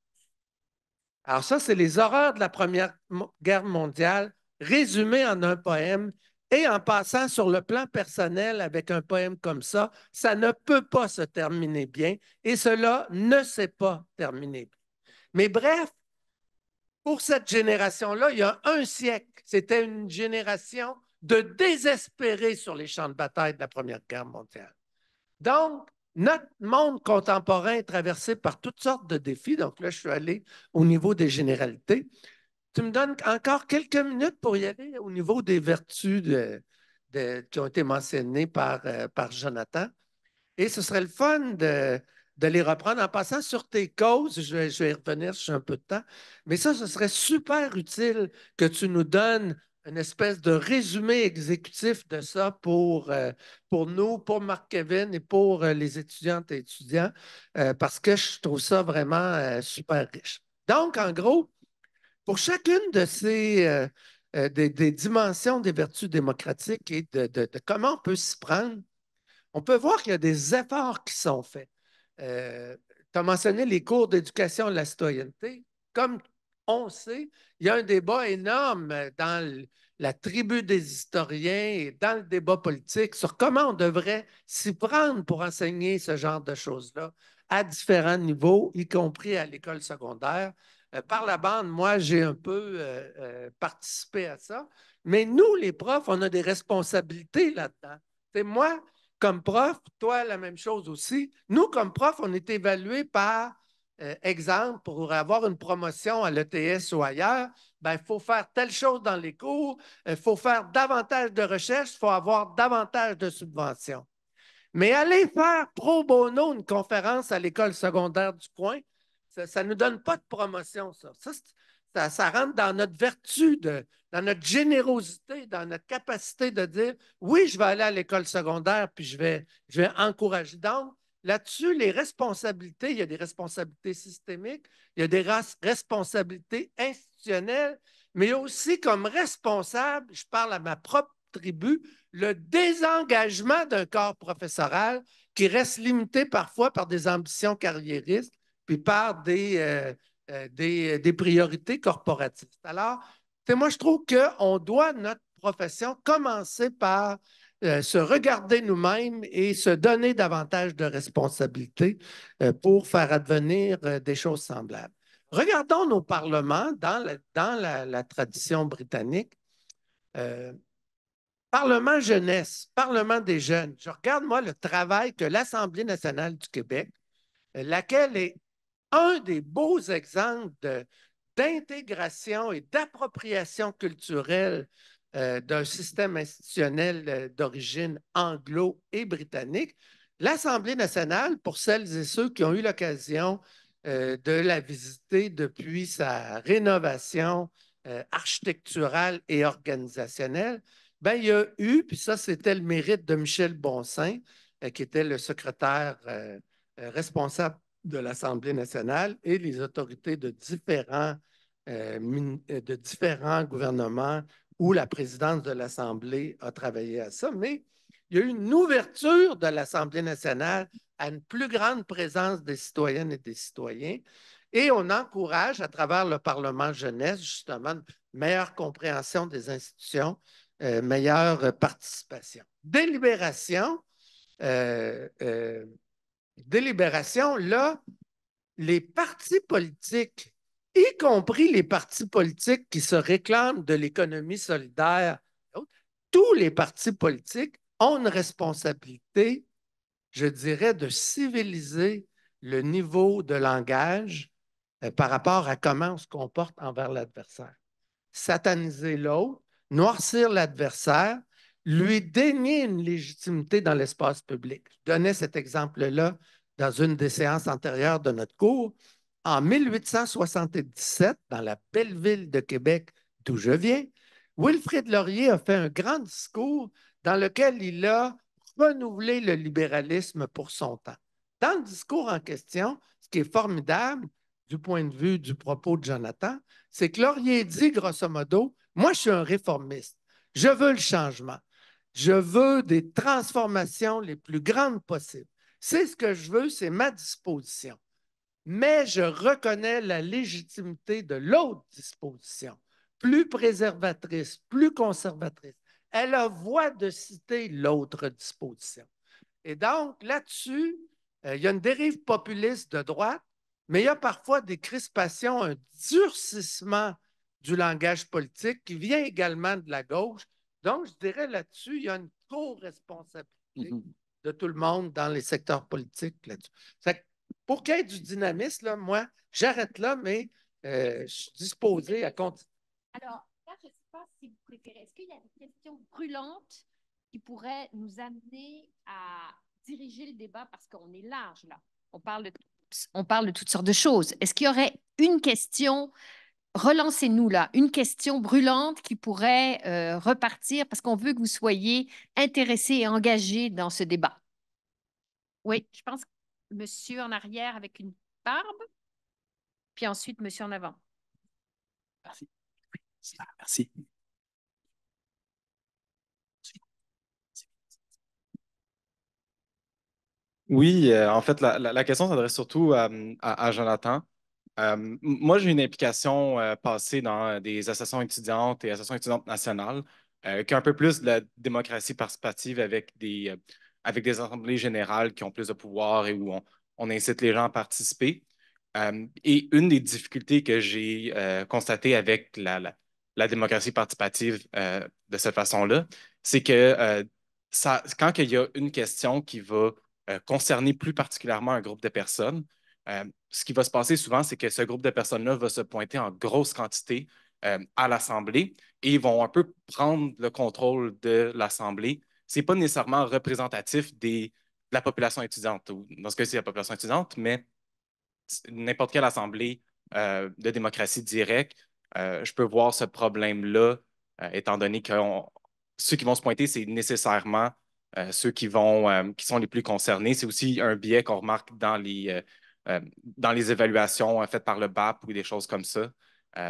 Alors ça, c'est les horreurs de la Première Guerre mondiale résumées en un poème. Et en passant sur le plan personnel avec un poème comme ça ne peut pas se terminer bien et cela ne s'est pas terminé bien. Mais bref, pour cette génération-là, il y a un siècle, c'était une génération de désespérés sur les champs de bataille de la Première Guerre mondiale. Donc, notre monde contemporain est traversé par toutes sortes de défis. Donc là, je suis allé au niveau des généralités. Tu me donnes encore quelques minutes pour y aller au niveau des vertus qui ont été mentionnées par Jonathan. Et ce serait le fun de les reprendre en passant sur tes causes. Je vais y revenir si j'ai un peu de temps. Mais ça, ce serait super utile que tu nous donnes une espèce de résumé exécutif de ça pour nous, pour Marc-Kevin et pour les étudiantes et étudiants, parce que je trouve ça vraiment super riche. Donc, en gros, pour chacune de ces des dimensions des vertus démocratiques et de comment on peut s'y prendre, on peut voir qu'il y a des efforts qui sont faits. Tu as mentionné les cours d'éducation à la citoyenneté. comme on sait, il y a un débat énorme dans la tribu des historiens et dans le débat politique sur comment on devrait s'y prendre pour enseigner ce genre de choses-là à différents niveaux, y compris à l'école secondaire. Par la bande, moi, j'ai un peu participé à ça. Mais nous, les profs, on a des responsabilités là-dedans. C'est moi, comme prof, toi, la même chose aussi. Nous, comme prof, on est évalués par exemple, pour avoir une promotion à l'ETS ou ailleurs, ben, il faut faire telle chose dans les cours, il faut faire davantage de recherche, il faut avoir davantage de subventions. Mais aller faire pro bono une conférence à l'école secondaire du coin, ça ne nous donne pas de promotion, ça. Ça rentre dans notre vertu, dans notre générosité, dans notre capacité de dire oui, je vais aller à l'école secondaire, puis je vais encourager. Donc, là-dessus, les responsabilités, il y a des responsabilités systémiques, il y a des responsabilités institutionnelles, mais aussi comme responsable, je parle à ma propre tribu, le désengagement d'un corps professoral qui reste limité parfois par des ambitions carriéristes puis par des priorités corporatistes. Alors, moi, je trouve qu'on doit, notre profession, commencer par se regarder nous-mêmes et se donner davantage de responsabilités pour faire advenir des choses semblables. Regardons nos parlements dans la tradition britannique. Parlement jeunesse, Parlement des jeunes. Je regarde, moi, le travail que l'Assemblée nationale du Québec, laquelle est un des beaux exemples d'intégration et d'appropriation culturelle d'un système institutionnel d'origine anglo et britannique. L'Assemblée nationale, pour celles et ceux qui ont eu l'occasion de la visiter depuis sa rénovation architecturale et organisationnelle, ben, il y a eu, puis ça, c'était le mérite de Michel Bonsaint, qui était le secrétaire responsable de l'Assemblée nationale et les autorités de différents gouvernements où la présidence de l'Assemblée a travaillé à ça. Mais il y a eu une ouverture de l'Assemblée nationale à une plus grande présence des citoyennes et des citoyens. Et on encourage, à travers le Parlement jeunesse, justement, une meilleure compréhension des institutions, meilleure participation. Euh, euh, délibération, là, les partis politiques, y compris les partis politiques qui se réclament de l'économie solidaire, tous les partis politiques ont une responsabilité, je dirais, de civiliser le niveau de langage par rapport à comment on se comporte envers l'adversaire. Sataniser l'autre, noircir l'adversaire, lui dénier une légitimité dans l'espace public. Je donnais cet exemple-là dans une des séances antérieures de notre cours. En 1877, dans la belle ville de Québec d'où je viens, Wilfrid Laurier a fait un grand discours dans lequel il a renouvelé le libéralisme pour son temps. Dans le discours en question, ce qui est formidable du point de vue du propos de Jonathan, c'est que Laurier dit, grosso modo, moi, je suis un réformiste. Je veux le changement. Je veux des transformations les plus grandes possibles. C'est ce que je veux, c'est ma disposition. Mais je reconnais la légitimité de l'autre disposition, plus préservatrice, plus conservatrice. Elle a voix de citer l'autre disposition. Et donc, là-dessus, il y a une dérive populiste de droite, mais il y a parfois des crispations, un durcissement du langage politique qui vient également de la gauche. Donc, je dirais là-dessus, il y a une co-responsabilité de tout le monde dans les secteurs politiques là-dessus. Pour qu'il y ait du dynamisme, là, moi, j'arrête là, mais je suis disposé à continuer. Alors, là, je ne sais pas si vous préférez. Est-ce qu'il y a des questions brûlantes qui pourraient nous amener à diriger le débat parce qu'on est large là? On parle de toutes sortes de choses. Est-ce qu'il y aurait une question, relancez-nous là, une question brûlante qui pourrait repartir parce qu'on veut que vous soyez intéressés et engagés dans ce débat? Oui, je pense que monsieur en arrière avec une barbe, puis ensuite monsieur en avant. Merci. Merci. Oui, en fait, la question s'adresse surtout à Jonathan. Moi, j'ai une implication passée dans des associations étudiantes et associations étudiantes nationales, qui ont un peu plus de la démocratie participative avec des assemblées générales qui ont plus de pouvoir et où on incite les gens à participer. Et une des difficultés que j'ai constatées avec la démocratie participative de cette façon-là, c'est que quand il y a une question qui va concerner plus particulièrement un groupe de personnes, ce qui va se passer souvent, c'est que ce groupe de personnes-là va se pointer en grosse quantité à l'Assemblée et ils vont un peu prendre le contrôle de l'Assemblée. Ce n'est pas nécessairement représentatif de la population étudiante, ou dans ce cas-ci, la population étudiante, mais n'importe quelle assemblée de démocratie directe, je peux voir ce problème-là, étant donné que ceux qui vont se pointer, c'est nécessairement ceux qui sont les plus concernés. C'est aussi un biais qu'on remarque dans les évaluations faites par le BAP ou des choses comme ça.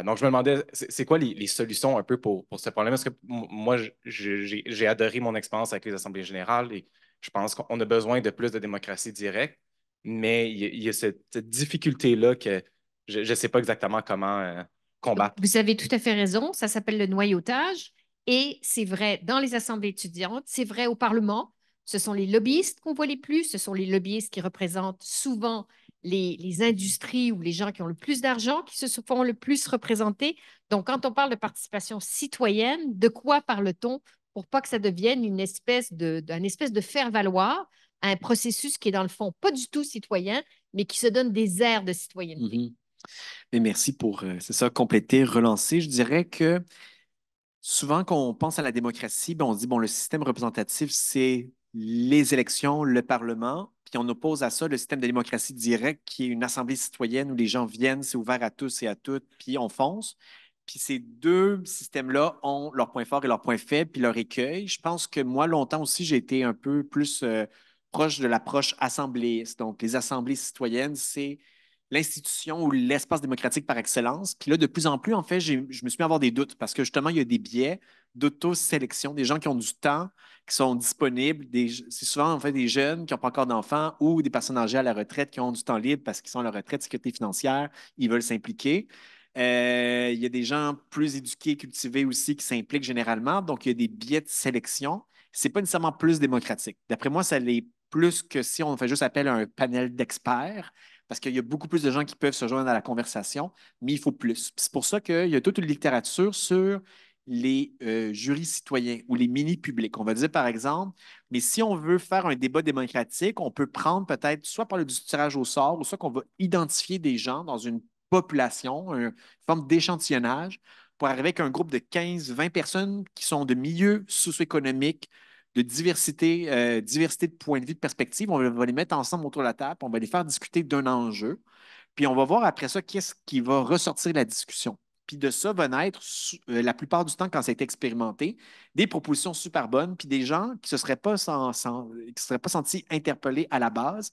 Donc, je me demandais, c'est quoi les solutions un peu pour ce problème? Parce que moi, j'ai adoré mon expérience avec les assemblées générales et je pense qu'on a besoin de plus de démocratie directe, mais il y a cette difficulté-là que je ne sais pas exactement comment combattre. Vous avez tout à fait raison. Ça s'appelle le noyautage. Et c'est vrai dans les assemblées étudiantes, c'est vrai au Parlement. Ce sont les lobbyistes qu'on voit les plus. Ce sont les lobbyistes qui représentent souvent les industries ou les gens qui ont le plus d'argent qui se font le plus représenter. Donc, quand on parle de participation citoyenne, de quoi parle-t-on pour pas que ça devienne une espèce de faire-valoir à un processus qui est dans le fond pas du tout citoyen, mais qui se donne des airs de citoyenneté. Mhm. Mais merci pour, c'est ça, compléter, relancer. Je dirais que souvent, quand on pense à la démocratie, ben, on se dit, bon, le système représentatif, c'est les élections, le Parlement, puis on oppose à ça le système de démocratie directe, qui est une assemblée citoyenne où les gens viennent, c'est ouvert à tous et à toutes, puis on fonce. Puis ces deux systèmes-là ont leurs points forts et leurs points faibles, puis leurs écueils. Je pense que moi, longtemps aussi, j'ai été un peu plus proche de l'approche assembléiste. Donc, les assemblées citoyennes, c'est l'institution ou l'espace démocratique par excellence. Puis là, de plus en plus, en fait, je me suis mis à avoir des doutes parce que justement, il y a des biais d'auto-sélection, des gens qui ont du temps, qui sont disponibles. C'est souvent en fait des jeunes qui n'ont pas encore d'enfants ou des personnes âgées à la retraite qui ont du temps libre parce qu'ils sont à la retraite, sécurité financière, ils veulent s'impliquer. Il y a des gens plus éduqués, cultivés aussi qui s'impliquent généralement. Donc, il y a des biais de sélection. C'est pas nécessairement plus démocratique. D'après moi, ça l'est plus que si on fait juste appel à un panel d'experts parce qu'il y a beaucoup plus de gens qui peuvent se joindre à la conversation, mais il faut plus. C'est pour ça qu'il y a toute une littérature sur les jurys citoyens ou les mini-publics. On va dire, par exemple, mais si on veut faire un débat démocratique, on peut prendre peut-être soit par le tirage au sort ou soit qu'on va identifier des gens dans une population, une forme d'échantillonnage pour arriver avec un groupe de 15-20 personnes qui sont de milieux socio-économiques, de diversité de points de vue, de perspectives. On va les mettre ensemble autour de la table, on va les faire discuter d'un enjeu, puis on va voir après ça qu'est-ce qui va ressortir de la discussion. Puis de ça va naître, la plupart du temps, quand ça a été expérimenté, des propositions super bonnes, puis des gens qui ne se seraient pas, qui se seraient pas sentis interpellés à la base,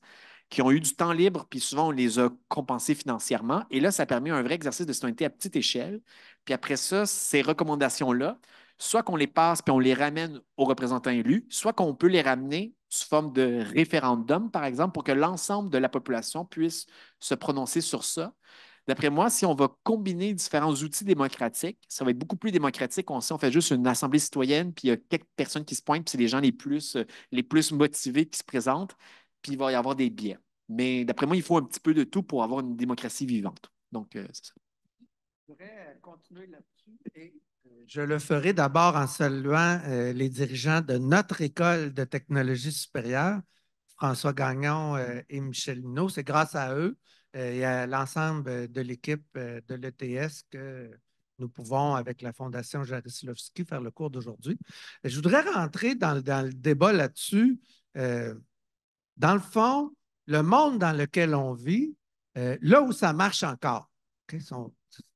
qui ont eu du temps libre, puis souvent on les a compensés financièrement. Et là, ça permet un vrai exercice de citoyenneté à petite échelle. Puis après ça, ces recommandations-là, soit qu'on les passe puis on les ramène aux représentants élus, soit qu'on peut les ramener sous forme de référendum, par exemple, pour que l'ensemble de la population puisse se prononcer sur ça. D'après moi, si on va combiner différents outils démocratiques, ça va être beaucoup plus démocratique. Si on fait juste une assemblée citoyenne, puis il y a quelques personnes qui se pointent, puis c'est les gens les plus motivés qui se présentent, puis il va y avoir des biais. Mais d'après moi, il faut un petit peu de tout pour avoir une démocratie vivante. Donc, c'est ça. Je voudrais continuer là-dessus et je le ferai d'abord en saluant les dirigeants de notre école de technologie supérieure, François Gagnon et Michel Hinault. C'est grâce à eux et à l'ensemble de l'équipe de l'ETS que nous pouvons, avec la Fondation Jaroslawski, faire le cours d'aujourd'hui. Je voudrais rentrer dans le débat là-dessus. Dans le fond, le monde dans lequel on vit, là où ça marche encore, okay,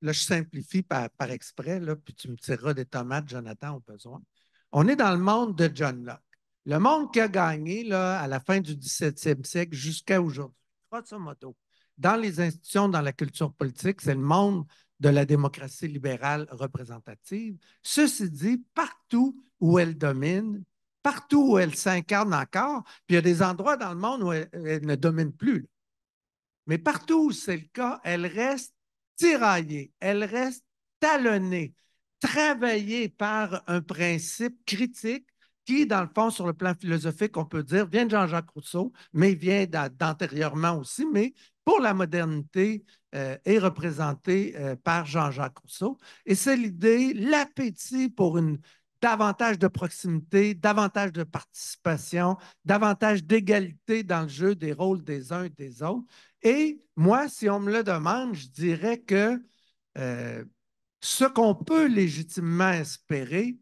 là, je simplifie par exprès, là, puis tu me tireras des tomates, Jonathan, au besoin. On est dans le monde de John Locke. Le monde qui a gagné là, à la fin du 17e siècle jusqu'à aujourd'hui. Grosso modo, dans les institutions, dans la culture politique, c'est le monde de la démocratie libérale représentative. Ceci dit, partout où elle domine, partout où elle s'incarne encore, puis il y a des endroits dans le monde où elle ne domine plus. Mais partout où c'est le cas, elle reste tiraillée, elle reste talonnée, travaillée par un principe critique qui, dans le fond, sur le plan philosophique, on peut dire, vient de Jean-Jacques Rousseau, mais vient d'antérieurement aussi, mais pour la modernité, est représenté par Jean-Jacques Rousseau. Et c'est l'idée, l'appétit pour davantage de proximité, davantage de participation, davantage d'égalité dans le jeu des rôles des uns et des autres. Et moi, si on me le demande, je dirais que euh, ce qu'on peut légitimement espérer,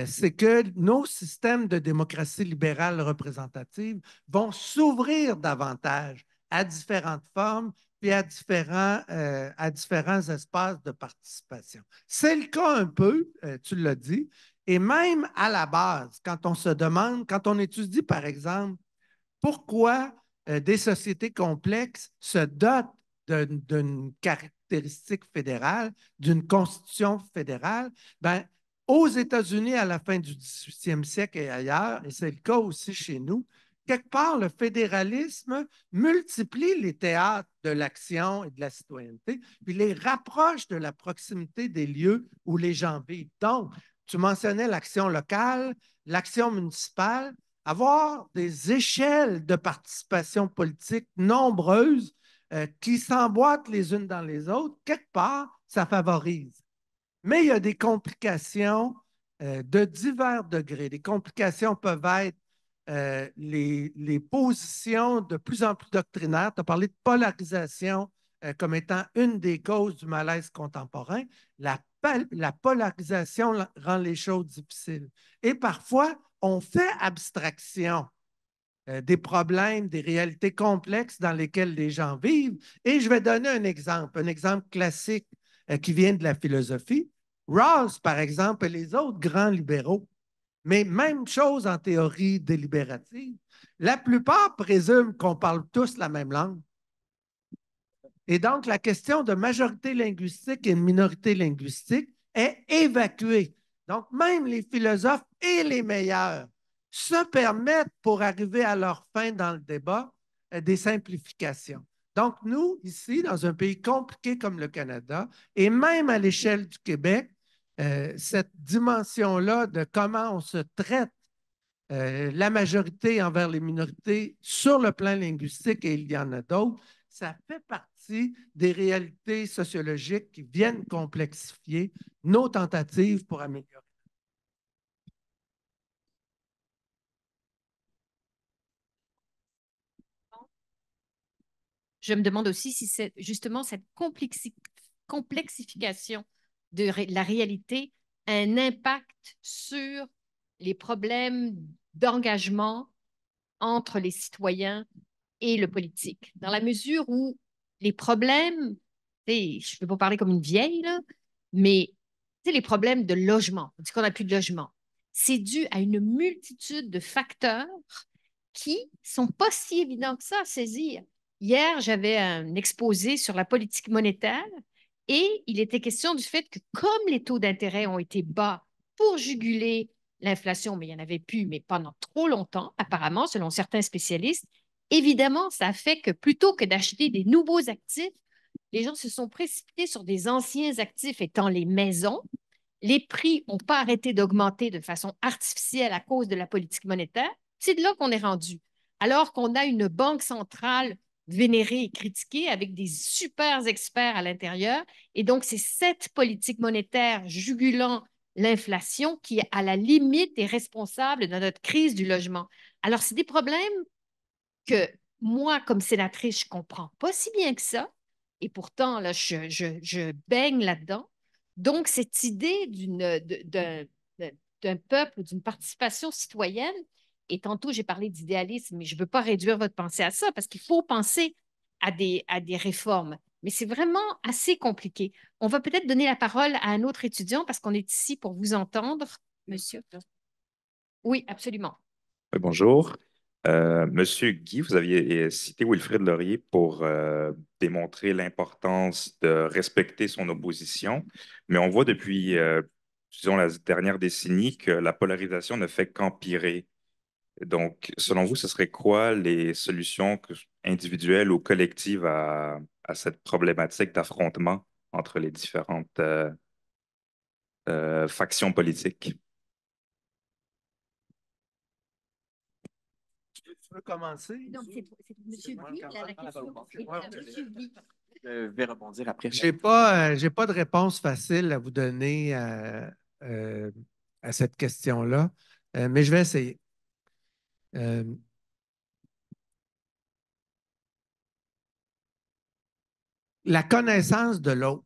c'est que nos systèmes de démocratie libérale représentative vont s'ouvrir davantage à différentes formes puis à différents espaces de participation. C'est le cas un peu, tu l'as dit, et même à la base, quand on se demande, quand on étudie, par exemple, pourquoi des sociétés complexes se dotent d'une caractéristique fédérale, d'une constitution fédérale, ben, aux États-Unis à la fin du 18e siècle et ailleurs, et c'est le cas aussi chez nous, quelque part, le fédéralisme multiplie les théâtres de l'action et de la citoyenneté, puis les rapproche de la proximité des lieux où les gens vivent. Donc, tu mentionnais l'action locale, l'action municipale, avoir des échelles de participation politique nombreuses qui s'emboîtent les unes dans les autres, quelque part, ça favorise. Mais il y a des complications de divers degrés. Les complications peuvent être les positions de plus en plus doctrinaires. Tu as parlé de polarisation comme étant une des causes du malaise contemporain. La polarisation rend les choses difficiles. Et parfois, on fait abstraction des problèmes, des réalités complexes dans lesquelles les gens vivent. Et je vais donner un exemple classique qui vient de la philosophie. Rawls, par exemple, et les autres grands libéraux, mais même chose en théorie délibérative, la plupart présument qu'on parle tous la même langue. Et donc, la question de majorité linguistique et de minorité linguistique est évacuée. Donc, même les philosophes et les meilleurs se permettent, pour arriver à leur fin dans le débat, des simplifications. Donc, nous, ici, dans un pays compliqué comme le Canada, et même à l'échelle du Québec, cette dimension-là de comment on se traite la majorité envers les minorités sur le plan linguistique, et il y en a d'autres, ça fait partie des réalités sociologiques qui viennent complexifier nos tentatives pour améliorer. Je me demande aussi si c'est justement cette complexification de la réalité a un impact sur les problèmes d'engagement entre les citoyens et le politique, dans la mesure où les problèmes, je ne peux pas parler comme une vieille, là, mais les problèmes de logement, on dit qu'on n'a plus de logement, c'est dû à une multitude de facteurs qui sont pas si évidents que ça à saisir. Hier, j'avais un exposé sur la politique monétaire et il était question du fait que comme les taux d'intérêt ont été bas pour juguler l'inflation, mais il n'y en avait plus, mais pendant trop longtemps, apparemment, selon certains spécialistes, évidemment, ça a fait que plutôt que d'acheter des nouveaux actifs, les gens se sont précipités sur des anciens actifs étant les maisons. Les prix n'ont pas arrêté d'augmenter de façon artificielle à cause de la politique monétaire. C'est de là qu'on est rendu. Alors qu'on a une banque centrale vénérée et critiquée avec des super experts à l'intérieur. Et donc, c'est cette politique monétaire jugulant l'inflation qui, à la limite, est responsable de notre crise du logement. Alors, c'est des problèmes que moi, comme sénatrice, je ne comprends pas si bien que ça. Et pourtant, là, je baigne là-dedans. Donc, cette idée d'un peuple, d'une participation citoyenne, et tantôt j'ai parlé d'idéalisme, mais je ne veux pas réduire votre pensée à ça parce qu'il faut penser à des réformes. Mais c'est vraiment assez compliqué. On va peut-être donner la parole à un autre étudiant parce qu'on est ici pour vous entendre, monsieur. Oui, absolument. Bonjour. Monsieur Guy, vous aviez cité Wilfrid Laurier pour démontrer l'importance de respecter son opposition, mais on voit depuis, disons, la dernière décennie que la polarisation ne fait qu'empirer. Donc, selon vous, ce serait quoi les solutions individuelles ou collectives à cette problématique d'affrontement entre les différentes factions politiques? Tu veux commencer? Non, c'est Monsieur Guy, la question. Monsieur Guy. Je vais rebondir après. J'ai pas de réponse facile à vous donner euh, à cette question-là, mais je vais essayer. Euh, la connaissance de l'autre,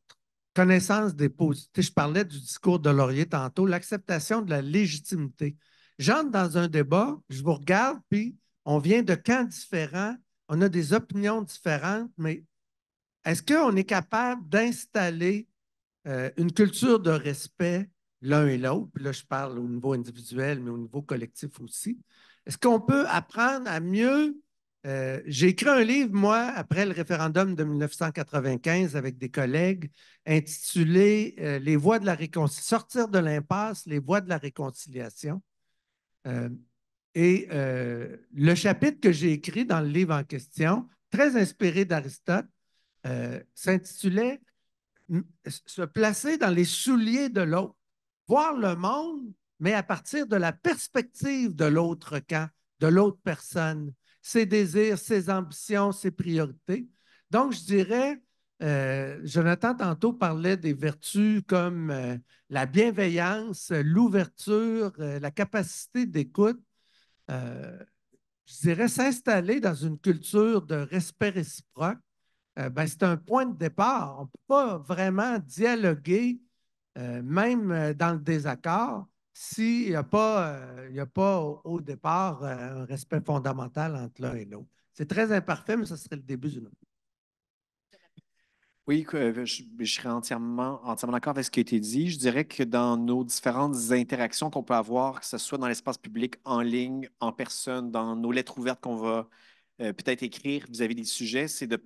connaissance des positions. Je parlais du discours de Laurier tantôt, l'acceptation de la légitimité. J'entre dans un débat, je vous regarde, puis on vient de camps différents, on a des opinions différentes, mais est-ce qu'on est capable d'installer une culture de respect l'un et l'autre? Puis là, je parle au niveau individuel, mais au niveau collectif aussi. Est-ce qu'on peut apprendre à mieux j'ai écrit un livre, moi, après le référendum de 1995 avec des collègues, intitulé Les voies de la réconciliation, sortir de l'impasse, les voies de la réconciliation. Euh, le chapitre que j'ai écrit dans le livre en question, très inspiré d'Aristote, s'intitulait Se placer dans les souliers de l'autre, voir le monde, mais à partir de la perspective de l'autre camp, de l'autre personne, ses désirs, ses ambitions, ses priorités. Donc, je dirais, Jonathan tantôt parlait des vertus comme la bienveillance, l'ouverture, la capacité d'écoute. Euh, je dirais s'installer dans une culture de respect réciproque, ben, c'est un point de départ. On ne peut pas vraiment dialoguer, même dans le désaccord, s'il n'y a pas, il y a pas au départ un respect fondamental entre l'un et l'autre. C'est très imparfait, mais ce serait le début d'une. Oui, je serais entièrement d'accord avec ce qui a été dit. Je dirais que dans nos différentes interactions qu'on peut avoir, que ce soit dans l'espace public, en ligne, en personne, dans nos lettres ouvertes qu'on va peut-être écrire vis-à-vis des sujets, c'est de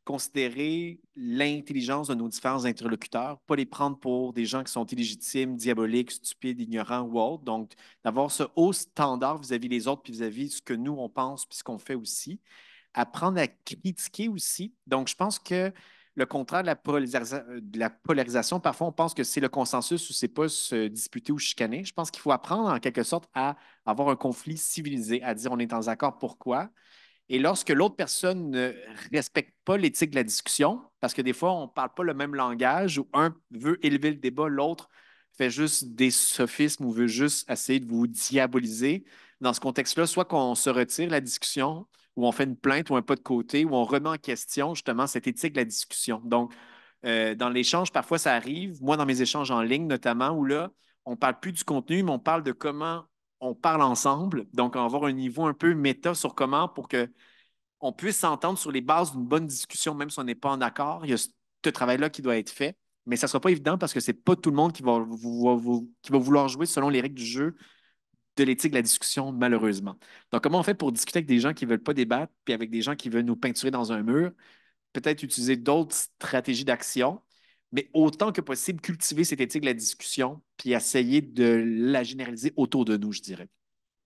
considérer l'intelligence de nos différents interlocuteurs, pas les prendre pour des gens qui sont illégitimes, diaboliques, stupides, ignorants ou autres. Donc, d'avoir ce haut standard vis-à-vis des autres, puis vis-à-vis de ce que nous, on pense, puis ce qu'on fait aussi. Apprendre à critiquer aussi. Donc, je pense que le contraire de la polarisation, parfois, on pense que c'est le consensus ou c'est pas se disputer ou chicaner. Je pense qu'il faut apprendre, en quelque sorte, à avoir un conflit civilisé, à dire on est en désaccord, pourquoi. Et lorsque l'autre personne ne respecte pas l'éthique de la discussion, parce que des fois, on ne parle pas le même langage, ou un veut élever le débat, l'autre fait juste des sophismes ou veut juste essayer de vous diaboliser. Dans ce contexte-là, soit qu'on se retire de la discussion, ou on fait une plainte ou un pas de côté, ou on remet en question justement cette éthique de la discussion. Donc, dans l'échange, parfois ça arrive, moi dans mes échanges en ligne notamment, où là, on ne parle plus du contenu, mais on parle de comment on parle ensemble. Donc, on va avoir un niveau un peu méta sur comment pour qu'on puisse s'entendre sur les bases d'une bonne discussion, même si on n'est pas en accord. Il y a ce travail-là qui doit être fait. Mais ça ne sera pas évident parce que ce n'est pas tout le monde qui va vouloir jouer selon les règles du jeu de l'éthique de la discussion, malheureusement. Donc, comment on fait pour discuter avec des gens qui ne veulent pas débattre, puis avec des gens qui veulent nous peinturer dans un mur? Peut-être utiliser d'autres stratégies d'action, mais autant que possible, cultiver cette éthique de la discussion, puis essayer de la généraliser autour de nous, je dirais.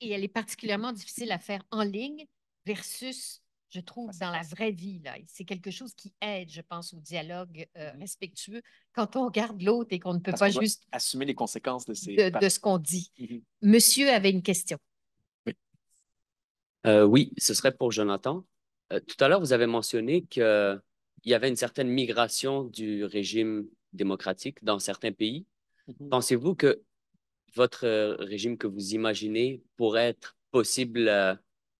Et elle est particulièrement difficile à faire en ligne versus, je trouve, dans la vraie vie. Là. C'est quelque chose qui aide, je pense, au dialogue respectueux quand on regarde l'autre et qu'on ne peut Parce pas qu'on juste assumer les conséquences de ces de ce qu'on dit. Mhm. Monsieur avait une question. Oui. Oui, ce serait pour Jonathan. Tout à l'heure, vous avez mentionné qu'il y avait une certaine migration du régime démocratique dans certains pays. Pensez-vous que votre régime que vous imaginez pourrait être possible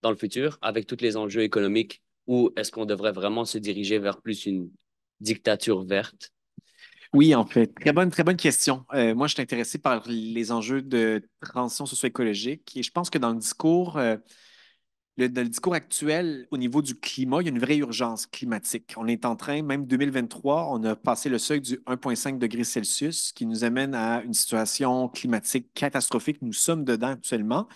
dans le futur avec tous les enjeux économiques ou est-ce qu'on devrait vraiment se diriger vers plus une dictature verte? Oui, en fait, très bonne question. Moi, je suis intéressé par les enjeux de transition socio-écologique et je pense que dans le discours, dans le discours actuel, au niveau du climat, il y a une vraie urgence climatique. On est en train, même 2023, on a passé le seuil du 1,5 degré Celsius, qui nous amène à une situation climatique catastrophique. Nous sommes dedans actuellement.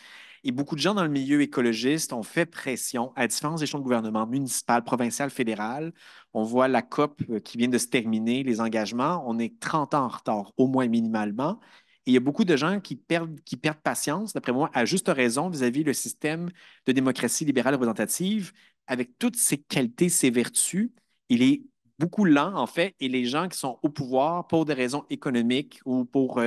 Et beaucoup de gens dans le milieu écologiste ont fait pression à différents échelons de gouvernement, municipal, provincial, fédéral. On voit la COP qui vient de se terminer, les engagements. On est 30 ans en retard, au moins minimalement. Et il y a beaucoup de gens qui perdent patience, d'après moi, à juste raison vis-à-vis le système de démocratie libérale représentative, avec toutes ses qualités, ses vertus. Il est beaucoup lent, en fait, et les gens qui sont au pouvoir pour des raisons économiques ou pour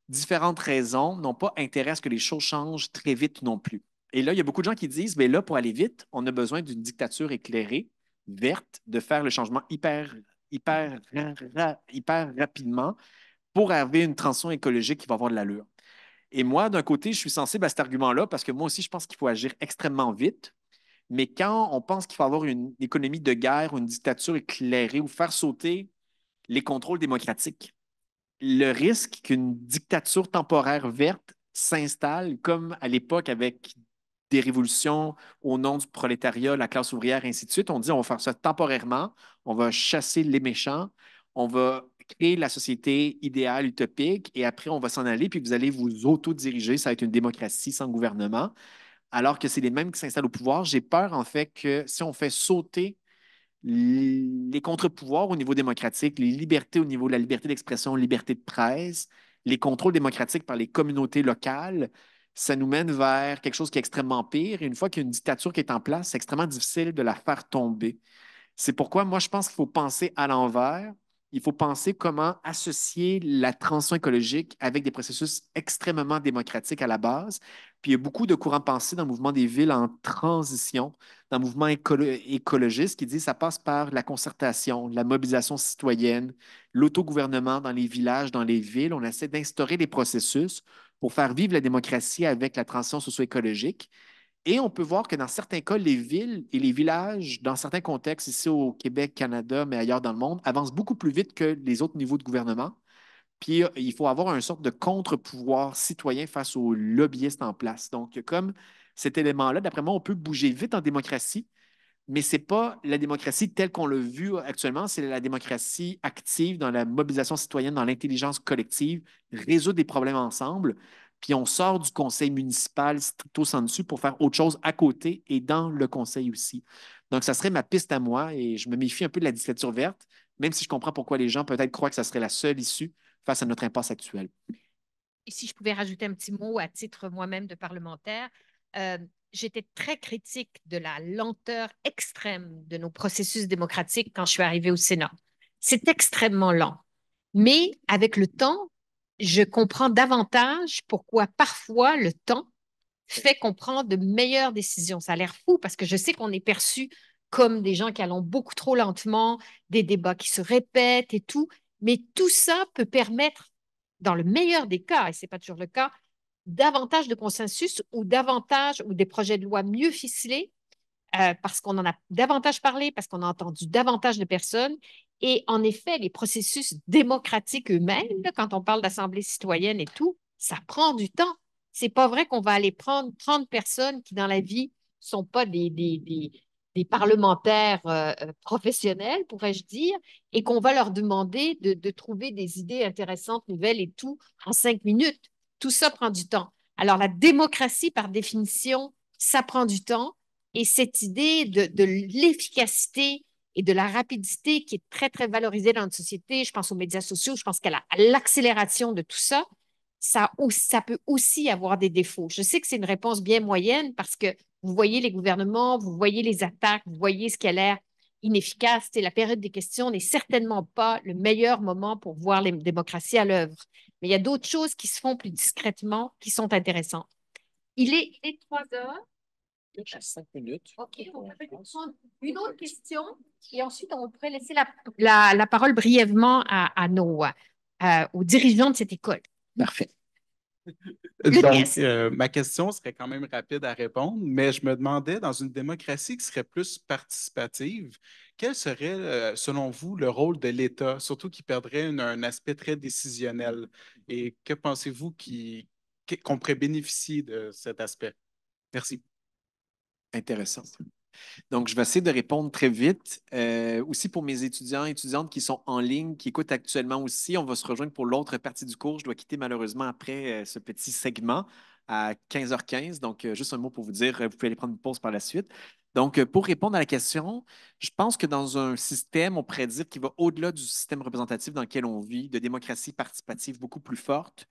différentes raisons n'ont pas intérêt à ce que les choses changent très vite non plus. Et là, il y a beaucoup de gens qui disent, mais là, pour aller vite, on a besoin d'une dictature éclairée, verte, de faire le changement hyper rapidement pour arriver à une transition écologique qui va avoir de l'allure. Et moi, d'un côté, je suis sensible à cet argument-là parce que moi aussi, je pense qu'il faut agir extrêmement vite. Mais quand on pense qu'il faut avoir une économie de guerre ou une dictature éclairée ou faire sauter les contrôles démocratiques, le risque qu'une dictature temporaire verte s'installe, comme à l'époque avec des révolutions au nom du prolétariat, la classe ouvrière, ainsi de suite. On dit on va faire ça temporairement, on va chasser les méchants, on va créer la société idéale, utopique, et après on va s'en aller, puis vous allez vous auto-diriger, ça va être une démocratie sans gouvernement, alors que c'est les mêmes qui s'installent au pouvoir. J'ai peur, en fait, que si on fait sauter les contre-pouvoirs au niveau démocratique, les libertés au niveau de la liberté d'expression, liberté de presse, les contrôles démocratiques par les communautés locales, ça nous mène vers quelque chose qui est extrêmement pire. Et une fois qu'il y a une dictature qui est en place, c'est extrêmement difficile de la faire tomber. C'est pourquoi moi, je pense qu'il faut penser à l'envers. Il faut penser comment associer la transition écologique avec des processus extrêmement démocratiques à la base. Puis il y a beaucoup de courants de pensée dans le mouvement des villes en transition, dans le mouvement écologiste qui dit que ça passe par la concertation, la mobilisation citoyenne, l'autogouvernement dans les villages, dans les villes. On essaie d'instaurer des processus pour faire vivre la démocratie avec la transition socio-écologique. Et on peut voir que dans certains cas, les villes et les villages, dans certains contextes, ici au Québec, Canada, mais ailleurs dans le monde, avancent beaucoup plus vite que les autres niveaux de gouvernement. Puis il faut avoir une sorte de contre-pouvoir citoyen face aux lobbyistes en place. Donc, comme cet élément-là, d'après moi, on peut bouger vite en démocratie, mais ce n'est pas la démocratie telle qu'on l'a vue actuellement, c'est la démocratie active dans la mobilisation citoyenne, dans l'intelligence collective, résoudre des problèmes ensemble. Puis on sort du conseil municipal stricto sensu pour faire autre chose à côté et dans le conseil aussi. Donc, ça serait ma piste à moi et je me méfie un peu de la dictature verte, même si je comprends pourquoi les gens peut-être croient que ça serait la seule issue face à notre impasse actuelle. Et si je pouvais rajouter un petit mot à titre moi-même de parlementaire, euh, j'étais très critique de la lenteur extrême de nos processus démocratiques quand je suis arrivée au Sénat. C'est extrêmement lent. Mais avec le temps, je comprends davantage pourquoi parfois le temps fait qu'on prend de meilleures décisions. Ça a l'air fou parce que je sais qu'on est perçu comme des gens qui allons beaucoup trop lentement, des débats qui se répètent et tout, mais tout ça peut permettre, dans le meilleur des cas, et ce n'est pas toujours le cas, davantage de consensus ou davantage ou des projets de loi mieux ficelés parce qu'on en a davantage parlé, parce qu'on a entendu davantage de personnes. Et en effet, les processus démocratiques eux-mêmes, là, quand on parle d'assemblée citoyenne et tout, ça prend du temps. C'est pas vrai qu'on va aller prendre 30 personnes qui, dans la vie, sont pas des parlementaires professionnels, pourrais-je dire, et qu'on va leur demander de trouver des idées intéressantes, nouvelles et tout en 5 minutes. Tout ça prend du temps. Alors, la démocratie, par définition, ça prend du temps. Et cette idée de l'efficacité et de la rapidité qui est très, très valorisée dans notre société, je pense aux médias sociaux, je pense qu'à l'accélération de tout ça, ça peut aussi avoir des défauts. Je sais que c'est une réponse bien moyenne parce que vous voyez les gouvernements, vous voyez les attaques, vous voyez ce qui a l'air inefficace. La période des questions n'est certainement pas le meilleur moment pour voir les démocraties à l'œuvre. Mais il y a d'autres choses qui se font plus discrètement qui sont intéressantes. Il est 3 heures. J'ai 5 minutes. OK, on peut prendre une autre question et ensuite on pourrait laisser la parole brièvement aux dirigeants de cette école. Parfait. Donc, ma question serait quand même rapide à répondre, mais je me demandais, dans une démocratie qui serait plus participative, quel serait, selon vous, le rôle de l'État, surtout qui perdrait un aspect très décisionnel? Et que pensez-vous qu'on pourrait bénéficier de cet aspect? Merci. Intéressant. Donc, je vais essayer de répondre très vite. Aussi pour mes étudiants et étudiantes qui sont en ligne, qui écoutent actuellement aussi, on va se rejoindre pour l'autre partie du cours. Je dois quitter malheureusement après ce petit segment à 15h15. Donc, juste un mot pour vous dire, vous pouvez aller prendre une pause par la suite. Donc, pour répondre à la question, je pense que dans un système, on pourrait dire qui va au-delà du système représentatif dans lequel on vit, de démocratie participative beaucoup plus forte,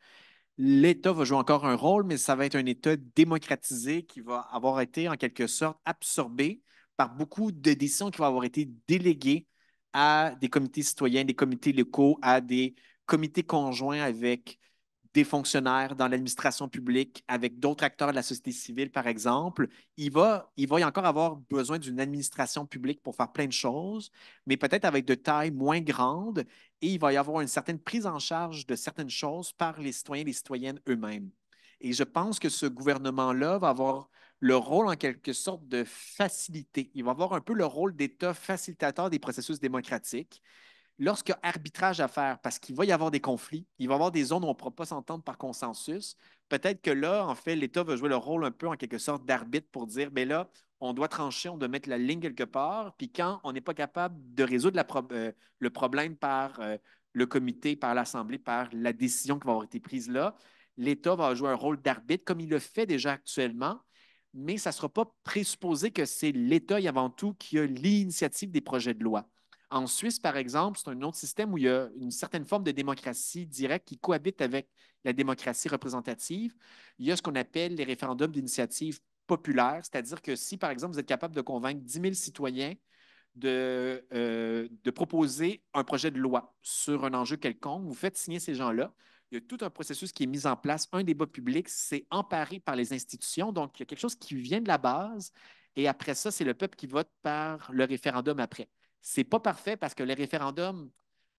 l'État va jouer encore un rôle, mais ça va être un État démocratisé qui va avoir été en quelque sorte absorbé par beaucoup de décisions qui vont avoir été déléguées à des comités citoyens, des comités locaux, à des comités conjoints avec des fonctionnaires dans l'administration publique, avec d'autres acteurs de la société civile, par exemple. Il va y encore avoir besoin d'une administration publique pour faire plein de choses, mais peut-être avec de taille moins grande, et il va y avoir une certaine prise en charge de certaines choses par les citoyens et les citoyennes eux-mêmes. Et je pense que ce gouvernement-là va avoir le rôle en quelque sorte de faciliter. Il va avoir un peu le rôle d'État facilitateur des processus démocratiques lorsqu'il y a arbitrage à faire, parce qu'il va y avoir des conflits, il va y avoir des zones où on ne pourra pas s'entendre par consensus, peut-être que là, en fait, l'État va jouer le rôle un peu en quelque sorte d'arbitre pour dire, bien là, on doit trancher, on doit mettre la ligne quelque part, puis quand on n'est pas capable de résoudre le problème par le comité, par l'Assemblée, par la décision qui va avoir été prise là, l'État va jouer un rôle d'arbitre comme il le fait déjà actuellement, mais ça ne sera pas présupposé que c'est l'État et avant tout qui a l'initiative des projets de loi. En Suisse, par exemple, c'est un autre système où il y a une certaine forme de démocratie directe qui cohabite avec la démocratie représentative. Il y a ce qu'on appelle les référendums d'initiative populaire, c'est-à-dire que si, par exemple, vous êtes capable de convaincre 10 000 citoyens de proposer un projet de loi sur un enjeu quelconque, vous faites signer ces gens-là. Il y a tout un processus qui est mis en place. Un débat public, c'est emparé par les institutions. Donc, il y a quelque chose qui vient de la base. Et après ça, c'est le peuple qui vote par le référendum après. C'est pas parfait parce que le référendum,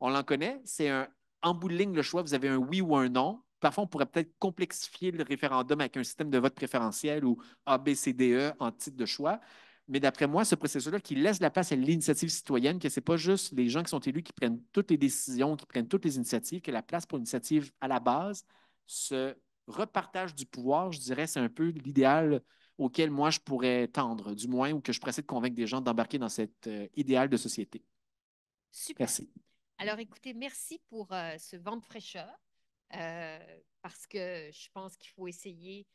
on l'en connaît, c'est un en bout de ligne le choix, vous avez un oui ou un non. Parfois, on pourrait peut-être complexifier le référendum avec un système de vote préférentiel ou A, B, C, D, E en titre de choix. Mais d'après moi, ce processus-là qui laisse la place à l'initiative citoyenne, que ce n'est pas juste les gens qui sont élus qui prennent toutes les décisions, qui prennent toutes les initiatives, que la place pour l'initiative à la base, ce repartage du pouvoir, je dirais, c'est un peu l'idéal auquel moi je pourrais tendre, du moins, ou que je pourrais essayer de convaincre des gens d'embarquer dans cet idéal de société. Super. Merci. Alors, écoutez, merci pour ce vent de fraîcheur, parce que je pense qu'il faut essayer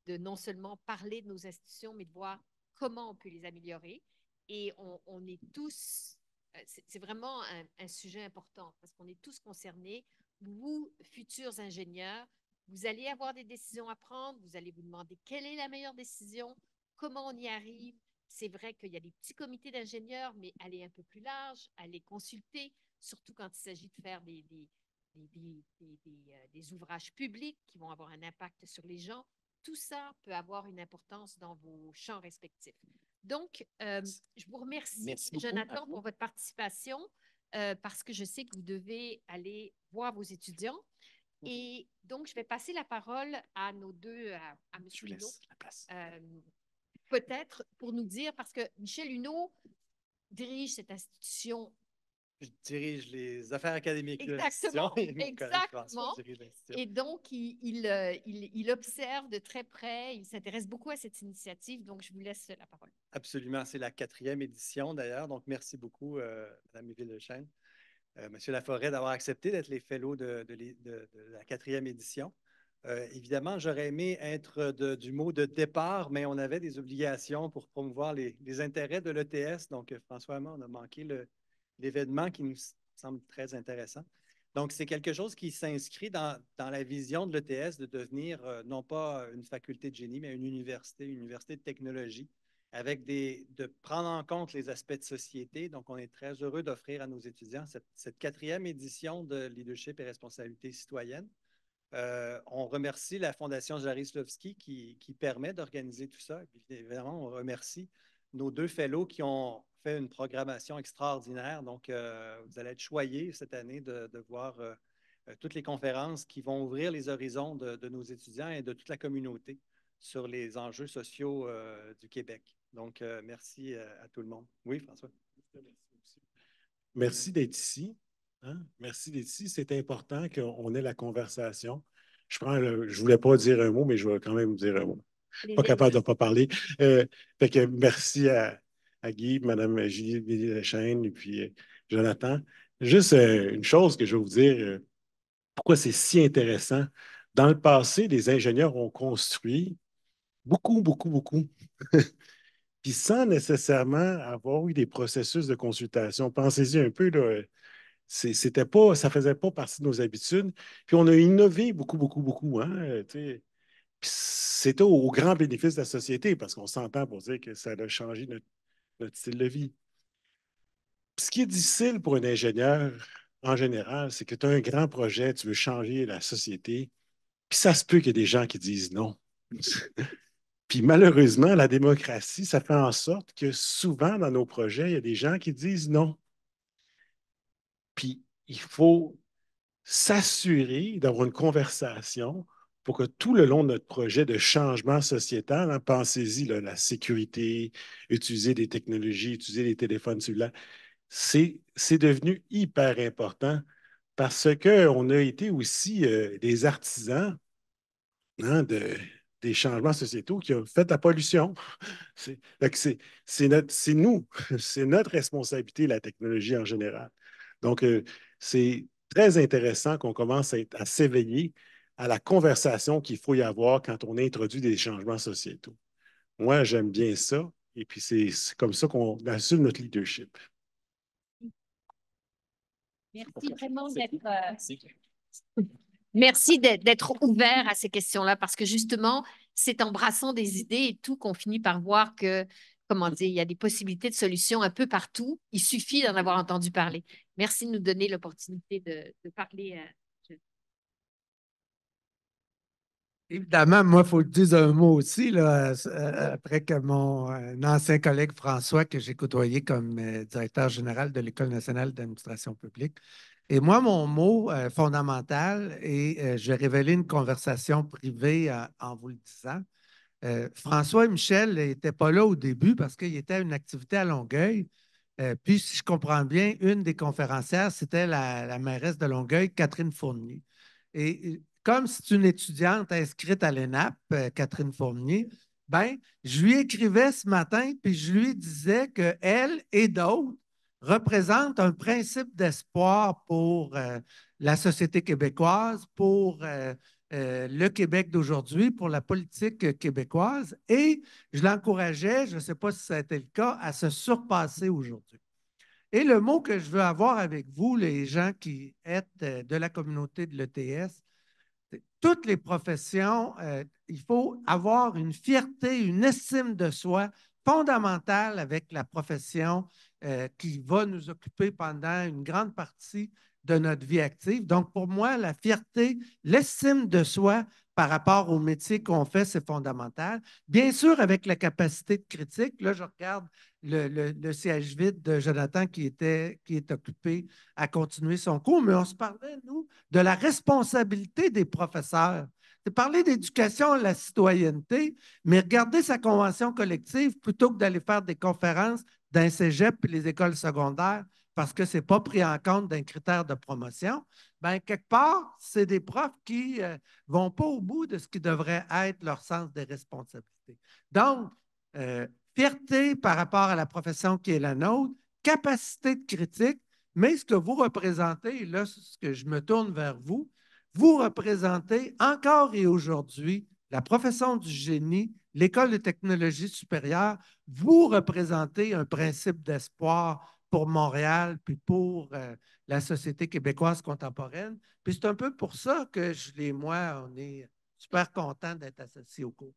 de non seulement parler de nos institutions, mais de voir comment on peut les améliorer. Et on est tous, c'est vraiment un sujet important, parce qu'on est tous concernés. Vous, futurs ingénieurs, vous allez avoir des décisions à prendre, vous allez vous demander quelle est la meilleure décision, comment on y arrive. C'est vrai qu'il y a des petits comités d'ingénieurs, mais aller un peu plus large, aller consulter, surtout quand il s'agit de faire des ouvrages publics qui vont avoir un impact sur les gens. Tout ça peut avoir une importance dans vos champs respectifs. Donc, je vous remercie, Jonathan, pour votre participation, parce que je sais que vous devez aller voir vos étudiants. Et donc, je vais passer la parole à nos deux, à M. Luneau. Peut-être pour nous dire, parce que Michel Luneau dirige cette institution. Je dirige les affaires académiques. Exactement. Exactement. Et donc, il observe de très près, il s'intéresse beaucoup à cette initiative, donc je vous laisse la parole. Absolument. C'est la 4e édition d'ailleurs, donc merci beaucoup, Mme Miville-Deschênes, Monsieur Laforêt, d'avoir accepté d'être les fellows de la 4e édition. Évidemment, j'aurais aimé être du mot de départ, mais on avait des obligations pour promouvoir les intérêts de l'ETS. Donc, François et moi, on a manqué l'événement qui nous semble très intéressant. Donc, c'est quelque chose qui s'inscrit dans la vision de l'ETS de devenir non pas une faculté de génie, mais une université de technologie, avec de prendre en compte les aspects de société. Donc, on est très heureux d'offrir à nos étudiants cette 4e édition de Leadership et responsabilité citoyenne. On remercie la Fondation Jaroslawski qui permet d'organiser tout ça. Et évidemment, on remercie nos 2 fellows qui ont fait une programmation extraordinaire. Donc, vous allez être choyés cette année de voir toutes les conférences qui vont ouvrir les horizons de nos étudiants et de toute la communauté sur les enjeux sociaux du Québec. Donc, merci à tout le monde. Oui, François? Merci d'être ici. Hein? Merci d'être ici. C'est important qu'on ait la conversation. Je ne voulais pas dire un mot, mais je vais quand même dire un mot. Je ne suis pas capable de ne pas parler. Fait que merci à Guy, Mme Julie Miville-Deschênes et puis Jonathan. Juste une chose que je vais vous dire, pourquoi c'est si intéressant. Dans le passé, les ingénieurs ont construit beaucoup, beaucoup, beaucoup. Puis sans nécessairement avoir eu des processus de consultation. Pensez-y un peu, là, C'était pas, ça ne faisait pas partie de nos habitudes. Puis on a innové beaucoup, beaucoup, beaucoup. Hein, puis c'était au grand bénéfice de la société parce qu'on s'entend pour dire que ça a changé notre style de vie. Puis ce qui est difficile pour un ingénieur en général, c'est que tu as un grand projet, tu veux changer la société, puis ça se peut qu'il y ait des gens qui disent non. Puis malheureusement, la démocratie, ça fait en sorte que souvent dans nos projets, il y a des gens qui disent non. Puis il faut s'assurer d'avoir une conversation pour que tout le long de notre projet de changement sociétal, hein, pensez-y, là, la sécurité, utiliser des technologies, utiliser les téléphones cellulaires, c'est devenu hyper important parce qu'on a été aussi des artisans, hein, des changements sociétaux qui ont fait la pollution. C'est nous, c'est notre responsabilité, la technologie en général. Donc, c'est très intéressant qu'on commence à s'éveiller à la conversation qu'il faut y avoir quand on introduit des changements sociétaux. Moi, j'aime bien ça. Et puis, c'est comme ça qu'on assume notre leadership. Merci vraiment Merci d'être ouvert à ces questions-là parce que justement, c'est en brassant des idées et tout qu'on finit par voir que, comment dire, il y a des possibilités de solutions un peu partout. Il suffit d'en avoir entendu parler. Merci de nous donner l'opportunité de parler. Évidemment, moi, il faut que je dise un mot aussi, là, après que mon ancien collègue François, que j'ai côtoyé comme directeur général de l'École nationale d'administration publique. Et moi, mon mot fondamental, et je vais révéler une conversation privée en vous le disant, François et Michel n'étaient pas là au début parce qu'il était à une activité à Longueuil. Puis, si je comprends bien, une des conférencières, c'était la mairesse de Longueuil, Catherine Fournier. Et comme c'est une étudiante inscrite à l'ENAP, Catherine Fournier, ben, je lui écrivais ce matin, puis je lui disais qu'elle et d'autres représentent un principe d'espoir pour la société québécoise, pour le Québec d'aujourd'hui, pour la politique québécoise. Et je l'encourageais, je ne sais pas si ça a été le cas, à se surpasser aujourd'hui. Et le mot que je veux avoir avec vous, les gens qui êtes de la communauté de l'ETS, toutes les professions, il faut avoir une fierté, une estime de soi fondamentale avec la profession qui va nous occuper pendant une grande partie de notre vie active. Donc, pour moi, la fierté, l'estime de soi par rapport au métier qu'on fait, c'est fondamental. Bien sûr, avec la capacité de critique, là, je regarde le siège vide de Jonathan qui est occupé à continuer son cours, mais on se parlait, nous, de la responsabilité des professeurs. C'est parler d'éducation à la citoyenneté, mais regarder sa convention collective plutôt que d'aller faire des conférences dans cégep et les écoles secondaires parce que ce n'est pas pris en compte d'un critère de promotion, bien, quelque part, c'est des profs qui ne vont pas au bout de ce qui devrait être leur sens des responsabilités. Donc, fierté par rapport à la profession qui est la nôtre, capacité de critique, mais ce que vous représentez, là, ce que je me tourne vers vous, vous représentez encore et aujourd'hui la profession du génie, l'École de technologie supérieure, vous représentez un principe d'espoir pour Montréal puis pour la société québécoise contemporaine. Puis c'est un peu pour ça que Julie et moi, on est super contents d'être associés au cours.